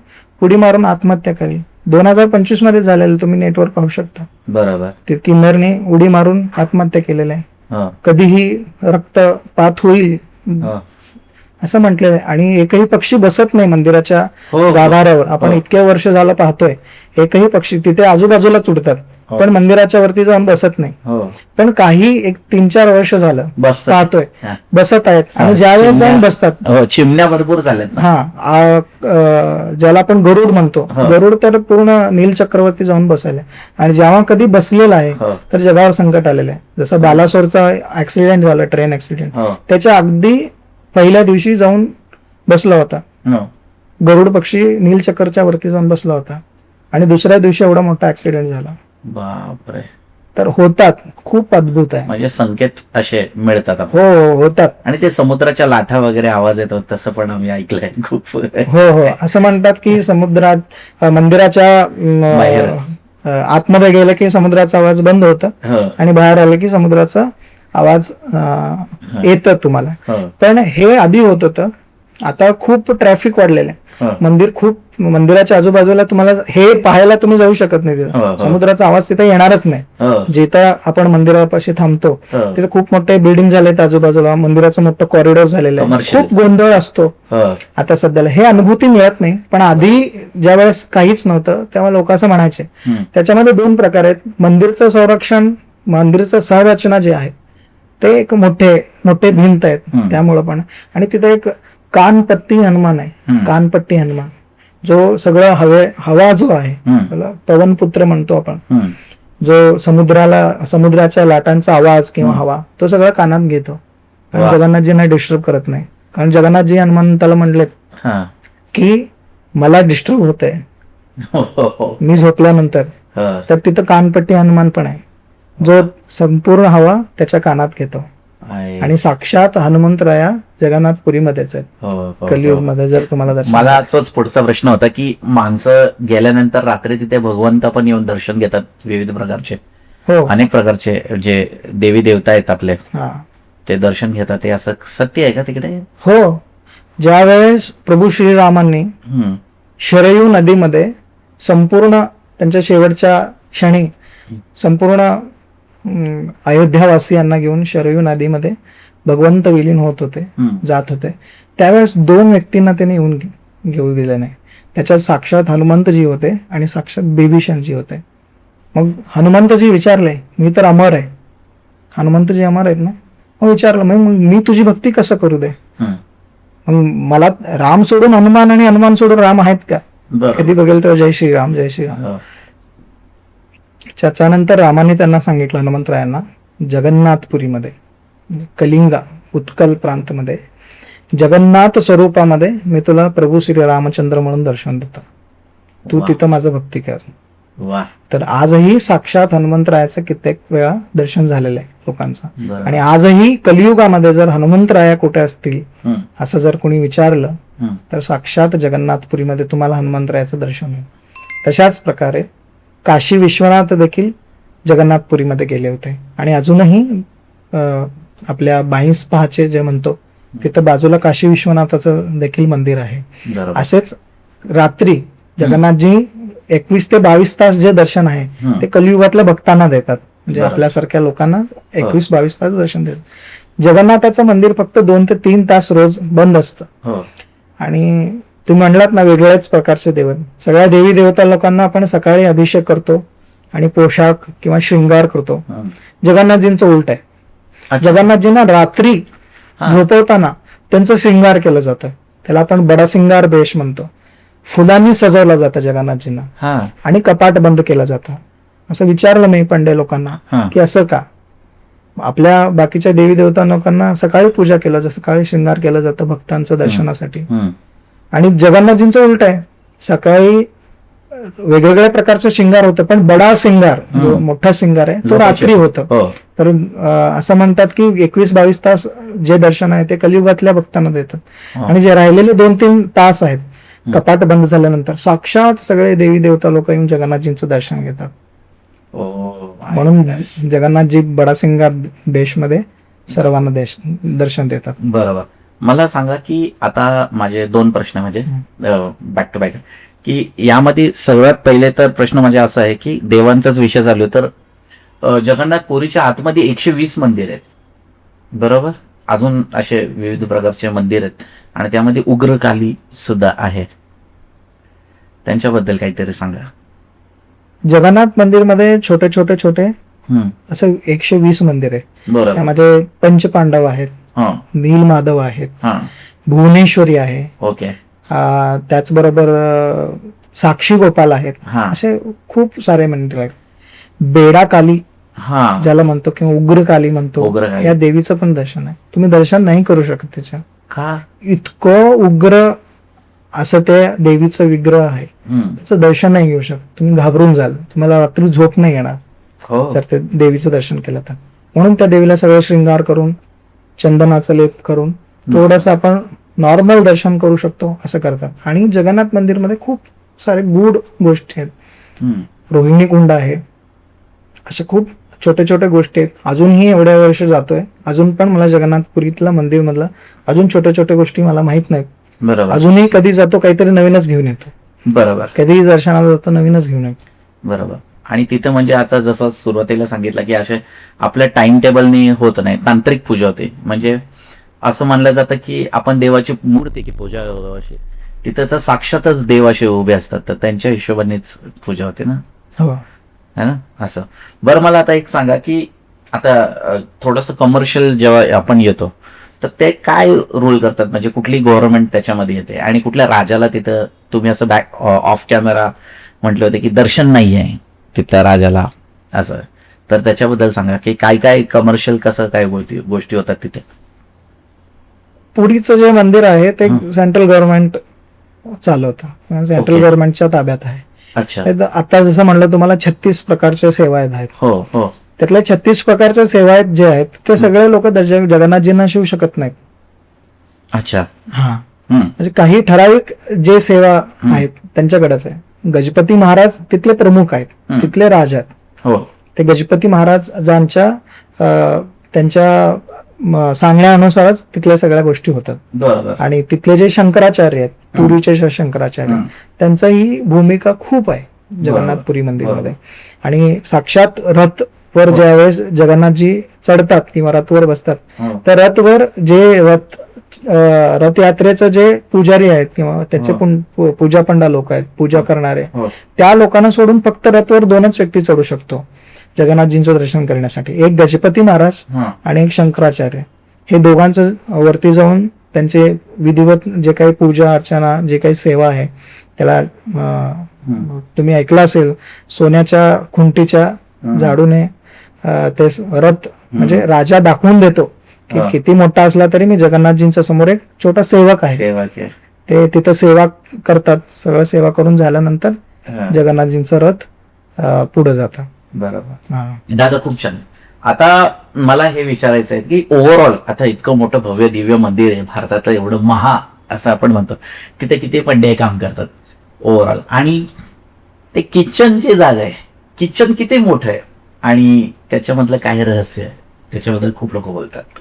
उडी मारून आत्महत्या करेल. 2025 मध्ये झालेलं तुम्ही नेटवर पाहू शकता. बरोबर. ते किन्नरने उडी मारून आत्महत्या केलेलं आहे. कधीही रक्तपात होईल असं म्हटलेलं आहे. आणि एकही पक्षी बसत नाही मंदिराच्या गाभाऱ्यावर. आपण इतक्या वर्ष झालं पाहतोय, एकही पक्षी तिथे आजूबाजूलाच उडतात, पण मंदिराच्या वरती जाऊन बसत नाही. पण काही 3-4 वर्ष झालं पाहतोय बसत आहेत. आणि ज्यावेळेस जाऊन बसतात, चिमण्या भरपूर झाल्यात. ज्याला आपण गरुड म्हणतो, गरुड तर पूर्ण नीलचक्रवरती जाऊन बसायला. आणि जेव्हा कधी बसलेला आहे तर जगावर संकट आलेलं आहे. जसं बालासोरचा ऍक्सिडेंट झाला, ट्रेन ऍक्सिडेंट, त्याच्या अगदी पहिल्या दिवशी जाऊन बसला होता गरुड पक्षी, नीलचक्रच्या वरती जाऊन बसला होता. आणि दुसऱ्या दिवशी एवढा मोठा ऍक्सिडेंट झाला. बापरे. तर होतात, खूप अद्भुत आहे. म्हणजे संकेत असे मिळतात. हो, होतात. आणि ते समुद्राच्या लाटा वगैरे आवाज येतो तसं पण आम्ही ऐकलंय खूप. हो, असं म्हणतात की समुद्रात मंदिराच्या आतमध्ये गेलं की समुद्राचा आवाज बंद होतं आणि बाहेर आलं की समुद्राचा आवाज येतं तुम्हाला. पण हे आधी होत होतं. आता खूप ट्रॅफिक वाढलेलं आहे. मंदिराच्या आजूबाजूला तुम्हाला हे पाहायला तुम्ही जाऊ शकत नाही. तिथं समुद्राचा आवाज तिथे येणारच नाही. जिथं आपण मंदिरापाशी थांबतो तिथे खूप मोठे बिल्डिंग झालेत आजूबाजूला, मंदिराचं मोठं कॉरिडॉर झालेलं आहे, खूप गोंधळ असतो. आता सध्याला हे अनुभूती मिळत नाही. पण आधी ज्या वेळेस काहीच नव्हतं तेव्हा लोक असं म्हणायचे. त्याच्यामध्ये 2 प्रकार आहेत. मंदिरचं संरक्षण, मंदिरचं संरचना जे आहे ते एक मोठे भिंत आहेत त्यामुळं पण. आणि तिथे एक कानपट्टी हनुमान आहे. कानपट्टी हनुमान जो सगळं हवा जो आहे त्याला पवनपुत्र म्हणतो आपण, जो समुद्राच्या लाटांचा आवाज किंवा हवा तो सगळं कानात घेतो आणि जगन्नाथजींना डिस्टर्ब करत नाही. कारण जगन्नाथजी हनुमंताला म्हणलेत की मला डिस्टर्ब होत आहे मी झोपल्यानंतर. तर तिथं कानपट्टी हनुमान पण आहे जो संपूर्ण हवा त्याच्या कानात घेतो. आणि साक्षात हनुमंतराया जगन्नाथपुरीमध्येच आहेत कलियुगमध्ये. जर तुम्हाला दर्शन, मला तोच पुढचा प्रश्न होता की माणसं गेल्यानंतर रात्री तिथे भगवंत पण येऊन दर्शन घेतात विविध प्रकारचे, अनेक प्रकारचे जे देवी देवता आहेत आपले, ते दर्शन घेतात. ते असं सत्य आहे का तिकडे? हो. ज्या वेळेस प्रभू श्रीरामांनी शरयू नदीमध्ये संपूर्ण त्यांच्या शेवटच्या क्षणी संपूर्ण अयोध्यावासियांना घेऊन शरयू नदीमध्ये भगवंत विलीन होत होते, जात होते, त्यावेळेस 2 व्यक्तींना त्याने येऊन घेऊ दिले नाही. त्याच्यात साक्षात हनुमंतजी होते आणि साक्षात बिभीषणजी होते. मग हनुमंतजी विचारले, मी तर अमर आहे, हनुमंतजी अमर आहेत ना, मग विचारलं मग मी तुझी भक्ती कसं करू दे? मग मला राम सोडून हनुमान आणि हनुमान सोडून राम आहेत का? कधी बघेल तर जय श्रीराम जय श्रीराम. त्याच्यानंतर रामाने त्यांना सांगितलं हनुमंतरायांना, जगन्नाथपुरीमध्ये कलिंगा उत्कल प्रांतमध्ये जगन्नाथ स्वरूपामध्ये मी तुला प्रभू श्री रामचंद्र म्हणून दर्शन देतो, तू तिथं माझं भक्ती कर. तर आजही साक्षात हनुमंतरायाचं कित्येक वेळा दर्शन झालेलं आहे लोकांचं. आणि आजही कलियुगामध्ये जर हनुमंतराया कुठे असतील असं जर कोणी विचारलं तर साक्षात जगन्नाथपुरीमध्ये तुम्हाला हनुमंतरायाचं दर्शन होईल. तशाच प्रकारे काशी विश्वनाथ देखील जगन्नाथपुरीमध्ये गेले होते. आणि अजूनही आपल्या 22 पहाचे जे म्हणतो तिथं बाजूला काशी विश्वनाथाचं देखील मंदिर आहे. असेच रात्री जगन्नाथजी 21 ते 22 तास जे दर्शन आहे ते कलियुगातल्या भक्तांना देतात, म्हणजे बरोबर. आपल्यासारख्या लोकांना 21-22 तास दर्शन देतात. जगन्नाथाचं मंदिर फक्त 2 ते 3 तास रोज बंद असतं. हो आणि तुम्ही म्हणलात ना वेगवेगळ्याच प्रकारचे देवत, सगळ्या देवी देवता लोकांना आपण सकाळी अभिषेक करतो आणि पोशाख किंवा शृंगार करतो. जगन्नाथजींचं उलट आहे. अच्छा. जगन्नाथजींना रात्री झोपवताना त्यांचं शृंगार केलं जातं, त्याला आपण बडा सिंगार वेश म्हणतो. फुलांनी सजवलं जातं जगन्नाथजींना हा आणि कपाट बंद केलं जातं. असं विचारलं मी पंडे लोकांना हा की असं का. आपल्या बाकीच्या देवी देवता लोकांना सकाळी पूजा केलं जातं, सकाळी शृंगार केलं जातं भक्तांचं दर्शनासाठी. आणि जगन्नाथजींचं उलट आहे, सकाळी वेगवेगळ्या प्रकारचं शिंगार होतं, पण बडा सिंगार जो मोठा सिंगार आहे तो रात्री होतं. हो तर असं म्हणतात की 21-22 तास जे दर्शन आहे ते कलियुगातल्या भक्तांना देतात. आणि जे राहिलेले 2-3 तास आहेत कपाट बंद झाल्यानंतर साक्षात सगळे देवी देवता लोक येऊन जगन्नाथजींचं दर्शन घेतात. म्हणून जगन्नाथजी बडा सिंगार देशमध्ये सर्वांना दर्शन देतात. बरोबर. मला सांगा की आता माझे 2 प्रश्न म्हणजे बॅक टू बॅक, की यामध्ये सगळ्यात पहिले तर प्रश्न म्हणजे असा आहे की देवांचाच विषय चालू आहे, तर जगन्नाथपुरीच्या आतमध्ये 120 मंदिर आहेत, बरोबर. अजून असे विविध प्रकारचे मंदिर आहेत आणि त्यामध्ये उग्रकाली सुद्धा आहे, त्यांच्याबद्दल काहीतरी सांगा. जगन्नाथ मंदिरमध्ये छोटे असं 120 मंदिर आहे. बरोबर. त्यामध्ये पंचपांडव आहेत, नीलमाधव आहेत, भुवनेश्वरी आहे, ओके, त्याचबरोबर साक्षी गोपाल आहेत, असे खूप सारे मंदिर आहेत. बेडा काली ज्याला म्हणतो किंवा उग्रकाली म्हणतो, या देवीचं पण दर्शन आहे. तुम्ही दर्शन नाही करू शकत त्याच्या, का इतकं उग्र असं त्या देवीचं विग्रह आहे, त्याचं दर्शन नाही घेऊ शकत. तुम्ही घाबरून जाल, तुम्हाला रात्री झोप नाही येणार जर ते देवीचं दर्शन केलं तर. म्हणून त्या देवीला सगळं शृंगार करून चंदनाचा लेप करून थोडंसं आपण नॉर्मल दर्शन करू शकतो असं करतात. आणि जगन्नाथ मंदिरमध्ये खूप सारे गूढ गोष्टी आहेत. रोहिणी कुंड आहे, अशा खूप छोट्या गोष्टी आहेत. अजूनही एवढ्या वर्ष जातोय, अजून पण मला जगन्नाथपुरीतला मंदिर मधला अजून छोट्या गोष्टी मला माहित नाहीत. बरोबर. अजूनही कधी जातो काहीतरी नवीनच घेऊन येतो. बरोबर. कधीही दर्शनाला जातो नवीनच घेऊन येतो. बरोबर. आणि तिथं म्हणजे आता जसं सुरुवातीला सांगितलं की असे आपल्या टाइम टेबलनी होत नाही, तांत्रिक पूजा होते. म्हणजे असं मानलं जातं की आपण देवाची मूर्ती की पूजा अशी तिथं तर साक्षातच देव असे उभे असतात, तर त्यांच्या हिशोबानेच पूजा होते ना, हो है ना. असं. बरं, मला आता एक सांगा की आता थोडंसं कमर्शियल जेव्हा आपण येतो तर ते काय रोल करतात, म्हणजे कुठली गव्हर्नमेंट त्याच्यामध्ये येते आणि कुठल्या राजाला तिथं तुम्ही असं बॅक ऑफ कॅमेरा म्हटलं होतं की दर्शन नाही आहे तिथल्या राजाला असं, तर त्याच्याबद्दल सांगा की काय कमर्शियल कसं काय गोष्टी होतात तिथे. पुरीचं जे मंदिर आहे ते सेंट्रल गव्हर्नमेंट चालवतं, सेंट्रल गव्हर्नमेंटच्या ताब्यात आहे. अच्छा. आता जसं म्हणलं तुम्हाला 36 प्रकारच्या सेवा आहेत. हो हो. त्यातल्या 36 प्रकारच्या सेवा आहेत जे आहेत ते सगळे लोक जगन्नाथजींना शिवू शकत नाहीत. अच्छा. हा, म्हणजे काही ठराविक जे सेवा आहेत त्यांच्याकडेच आहे. गजपती महाराज तिथले प्रमुख आहेत, तिथले राजा आहेत. हो. ते गजपती महाराजांच्या त्यांच्या सांगण्यानुसारच तिथल्या सगळ्या गोष्टी होतात. बरोबर. आणि तिथले जे शंकराचार्य आहेत, पुरीचे शंकराचार्य, त्यांचाही भूमिका खूप आहे जगन्नाथपुरी मंदिरमध्ये. आणि साक्षात रथ वर ज्यावेळेस जगन्नाथजी चढतात किंवा रथवर बसतात, तर रथवर जे रथयात्रेचं जे पुजारी आहेत किंवा त्याचे पूजा पंडा लोक आहेत, पूजा करणारे, त्या लोकांना सोडून फक्त रथवर 2च व्यक्ती चढू शकतो जगन्नाथजींचं दर्शन करण्यासाठी. एक गजपती महाराज आणि एक शंकराचार्य. हे दोघांचं वरती जाऊन त्यांचे विधिवत जे काही पूजा अर्चना जे काही सेवा आहे त्याला तुम्ही ऐकलं असेल, सोन्याच्या खुंटीच्या झाडूने ते रथ म्हणजे राजा दाखवून देतो की किती मोठा असला तरी मी जगन्नाथजींच्या समोर एक छोटा सेवक आहे. ते तिथं सेवा करतात. सगळं सेवा करून झाल्यानंतर जगन्नाथजींचं रथ पुढे जातं. बरोबर. दादा खूप छान. आता मला हे विचारायचं आहे की ओव्हरऑल आता इतकं मोठं भव्य दिव्य मंदिर आहे, भारतातलं एवढं असं आपण म्हणतो, तिथे किती पंडे काम करतात ओव्हरऑल, आणि ते किचन जी जागा आहे, किचन किती मोठं आहे आणि त्याच्यामधलं काय रहस्य आहे त्याच्याबद्दल खूप लोक बोलतात.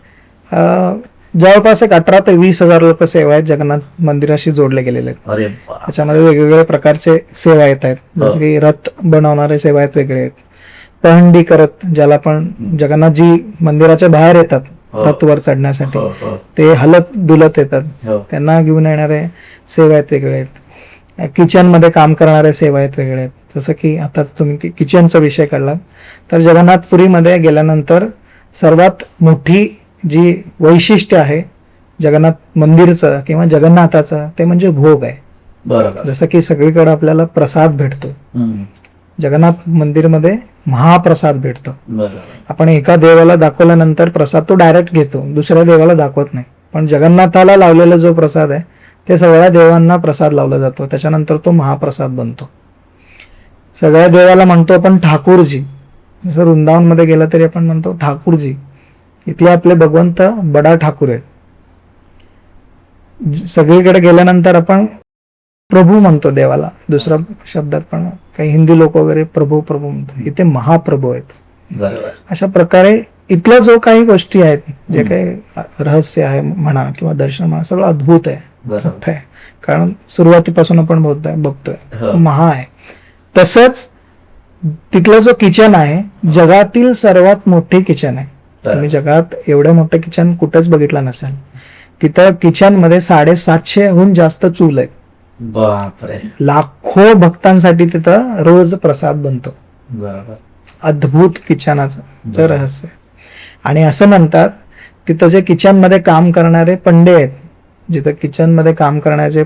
जवळपास एक 18 ते 20,000 लोक सेवा आहेत जगन्नाथ मंदिराशी जोडले गेलेले आहेत. अरे वा. त्याच्यामध्ये वेगवेगळ्या प्रकारचे सेवा येत आहेत. जसं की रथ बनवणारे सेवा आहेत वेगळे आहेत, पहंडी करत ज्याला आपण जगन्नाथजी मंदिराच्या बाहेर येतात रथवर चढण्यासाठी, हो, हो. ते हलत डुलत येतात, हो. त्यांना घेऊन येणारे सेवा आहेत वेगळे आहेत. किचन मध्ये काम करणारे सेवा आहेत वेगळे आहेत. जसं की आताच तुम्ही किचनचा विषय काढलात, तर जगन्नाथपुरीमध्ये गेल्यानंतर सर्वात मोठी जी वैशिष्ट्य आहे जगन्नाथ मंदिरचं किंवा जगन्नाथाचं ते म्हणजे भोग आहे. बरोबर. जसं की सगळीकडे आपल्याला प्रसाद भेटतो, हम्म. जगन्नाथ मंदिरमध्ये महाप्रसाद भेटतो. बरोबर. आपण एका देवाला दाखवल्यानंतर प्रसाद तो डायरेक्ट घेतो, दुसऱ्या देवाला दाखवत नाही. पण जगन्नाथाला लावलेला जो प्रसाद आहे ते सगळ्या देवांना प्रसाद लावला जातो, त्याच्यानंतर तो महाप्रसाद बनतो. सगळ्या देवाला म्हणतो आपण ठाकूरजी. जसं वृंदावनमध्ये गेलं तरी आपण म्हणतो ठाकूरजी. इथले आपले भगवंत बडा ठाकूर आहेत. सगळीकडे गेल्यानंतर आपण प्रभू म्हणतो देवाला, दुसऱ्या शब्दात पण काही हिंदी लोक वगैरे प्रभू प्रभू म्हणतो, इथे महाप्रभू आहेत. बरोबर. अशा प्रकारे इथल्या जो काही गोष्टी आहेत, जे काही रहस्य आहे म्हणा किंवा दर्शन म्हणा, सगळं अद्भुत आहे, बरोबर. मोठं आहे. कारण सुरुवातीपासून आपण बघतोय हो. महा आहे. तसंच तिथलं जो किचन आहे जगातील सर्वात मोठी किचन आहे. तुम्ही जगात एवढं मोठं किचन कुठेच बघितलं नसेल. तिथं किचन मध्ये 750हून जास्त चूल आहेत. बापरे. लाखो भक्तांसाठी तिथं रोज प्रसाद बनतो. बरोबर. अद्भुत किचनाचं रहस्य. आणि असं म्हणतात तिथं जे किचन मध्ये काम करणारे पंडे आहेत, जिथं किचन मध्ये काम करणारे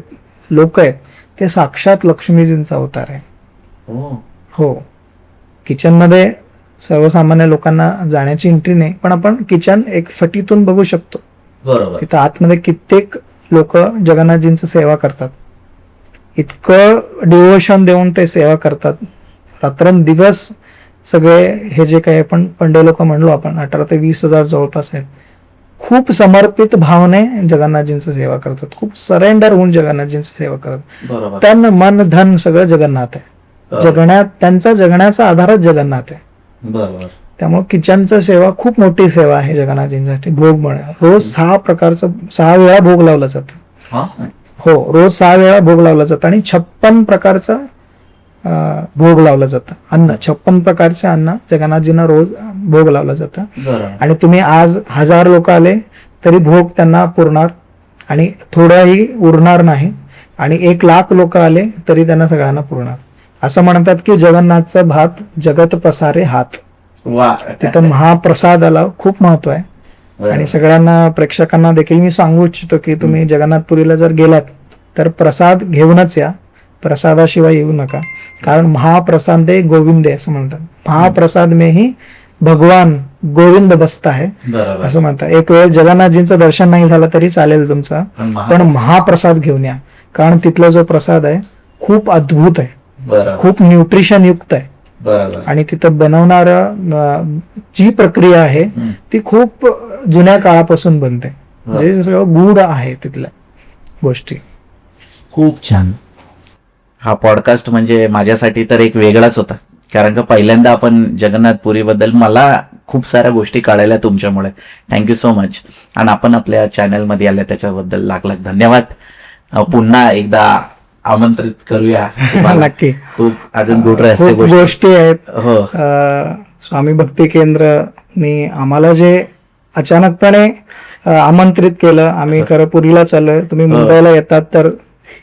लोक आहेत, ते साक्षात लक्ष्मीजींचा अवतार आहे. हो. किचन मध्ये सर्वसामान्य लोकांना जाण्याची एंट्री नाही, पण आपण किचन एक फटीतून बघू शकतो. बरोबर. तिथं आतमध्ये कित्येक लोक जगन्नाथजींचं सेवा करतात. इतकं डिवोशन देऊन ते सेवा करतात. रात्रंदिवस सगळे हे जे काही आपण पंडे लोक म्हणलो आपण 18 ते 20,000 जवळपास आहेत, खूप समर्पित भावने जगन्नाथजींचं सेवा करतात. खूप सरेंडर होऊन जगन्नाथजींची सेवा करतात. बरोबर. तन मन धन सगळं जगन्नाथ आहे. त्यांचा जगण्याचा आधारच जगन्नाथ आहे. बरोबर. त्यामुळे किचनचं सेवा खूप मोठी सेवा आहे जगन्नाथजींसाठी. भोग म्हणा, रोज 6 वेळा भोग लावला जातो. हो, रोज 6 वेळा भोग लावला जातं आणि 56 प्रकारचं भोग लावलं जातं. अन्न 56 प्रकारचे अन्न जगन्नाथजींना रोज भोग लावलं जातं. आणि तुम्ही आज 1000 लोक आले तरी भोग त्यांना पुरणार आणि थोडाही उरणार नाही. आणि 1,00,000 लोक आले तरी त्यांना सगळ्यांना पुरणार. असं म्हणतात की जगन्नाथचा भात जगत पसारे हात. वा. तिथं महाप्रसादाला खूप महत्व आहे. आणि सगळ्यांना प्रेक्षकांना देखील मी सांगू इच्छितो की तुम्ही जगन्नाथपुरीला जर गेलात तर प्रसाद घेऊनच या, प्रसादाशिवाय येऊ नका. कारण महाप्रसादे गोविंदे असं म्हणतात. महाप्रसाद में ही भगवान गोविंद बसता है असं म्हणतात. एक वेळ जगन्नाथजींचं दर्शन नाही झालं तरी चालेल तुमचं, पण महाप्रसाद घेऊन या. कारण तिथला जो प्रसाद आहे खूप अद्भुत आहे, खूप न्यूट्रिशन युक्त आहे. आणि तिथं बनवणार जी प्रक्रिया आहे ती खूप जुन्या काळापासून बनते. म्हणजे सगळं गूढ आहे तिथल्या गोष्टी. खूप छान. हा पॉडकास्ट म्हणजे माझ्यासाठी तर एक वेगळाच होता, कारण का पहिल्यांदा आपण जगन्नाथपुरी बद्दल मला खूप साऱ्या गोष्टी कळायला तुमच्यामुळे. Thank you so much. आणि आपण आपल्या चॅनलमध्ये आल्या त्याच्याबद्दल लाख लाख धन्यवाद. पुन्हा एकदा आमंत्रित करूया. नक्की. खूप अजून गुड रहस्य गोष्टी आहेत. हो. स्वामी भक्ती केंद्रनी आम्हाला जे अचानकपणे आमंत्रित केलं, आम्ही खरं पुरीला चाललोय, तुम्ही मुंबईला येतात तर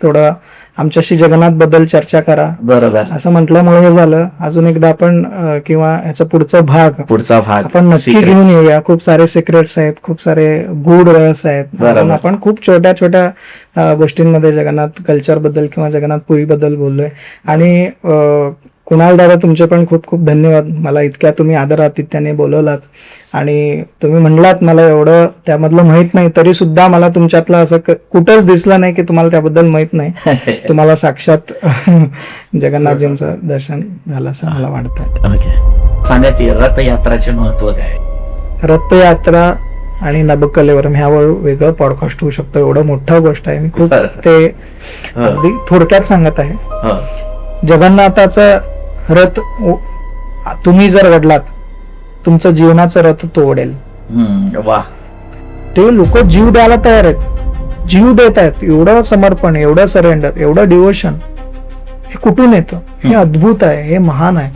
थोडं आमच्याशी जगन्नाथ बद्दल चर्चा करा. बरोबर. असं म्हटल्यामुळे हे झालं. अजून एकदा आपण किंवा याचा पुढचा भाग आपण नक्की घेऊन येऊया. खूप सारे सिक्रेट्स आहेत, खूप सारे गूढ रहस्य आहेत. आपण खूप छोट्या छोट्या गोष्टींमध्ये जगन्नाथ कल्चर बद्दल किंवा जगन्नाथपुरी बद्दल बोललोय. आणि कुणाल दादा तुमचे पण खूप खूप धन्यवाद. मला इतक्या तुम्ही आदर आतिथ्याने बोलवलात आणि तुम्ही म्हणलात मला एवढं त्यामधलं माहित नाही, तरी सुद्धा मला तुमच्यातलं असं कुठंच दिसलं नाही की तुम्हाला त्याबद्दल माहित नाही. तुम्हाला साक्षात जगन्नाथजींचं दर्शन झालं असं मला वाटतं. सांगा की रथयात्राचे महत्व काय? रथयात्रा आणि नभकलेवर ह्यावर वेगळं पॉडकास्ट होऊ शकतं. एवढं मोठं गोष्ट आहे. मी खूप ते अगदी थोडक्यात सांगत आहे. जगन्नाथाचं रथ तुम्ही जर वडलात, तुमचं जीवनाचं रथ तो ओढेल. वा. ते लोक जीव द्यायला तयार आहेत, जीव देत आहेत. एवढं समर्पण, एवढं सरेंडर, एवढं डिवोशन हे कुठून येतं? हे अद्भुत आहे, हे महान आहे.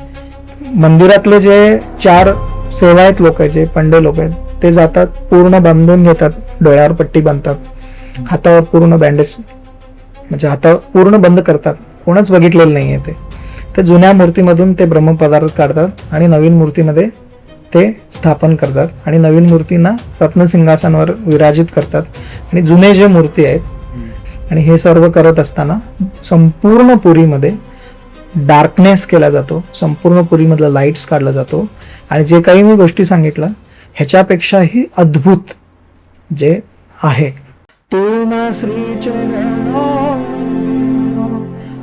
मंदिरातले जे 4 सेवायत लोक आहेत, जे पंडे लोक आहेत, ते जातात, पूर्ण बांधून घेतात, डोळ्यावर पट्टी बांधतात, हातावर पूर्ण बँडेज, म्हणजे हातावर पूर्ण बंद करतात. कोणच बघितलेलं नाहीये ते. तर जुन्या मूर्तीमधून ते ब्रह्मपदार्थ काढतात आणि नवीन मूर्तीमध्ये ते स्थापन करतात आणि नवीन मूर्तींना रत्नसिंहासनावर विराजित करतात. आणि जुने जे मूर्ती आहेत, आणि हे सर्व करत असताना संपूर्ण पुरीमध्ये डार्कनेस केला जातो, संपूर्ण पुरीमधला लाईट्स काढला जातो. आणि जे काही मी गोष्टी सांगितलं ह्याच्यापेक्षाही अद्भुत जे आहे, तुम श्री चरण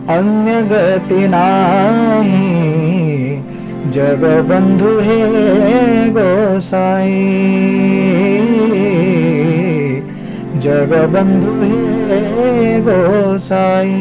अन्य गती नाही, जगबंधू हे गोसाई, जगबंधू हे गोसाई.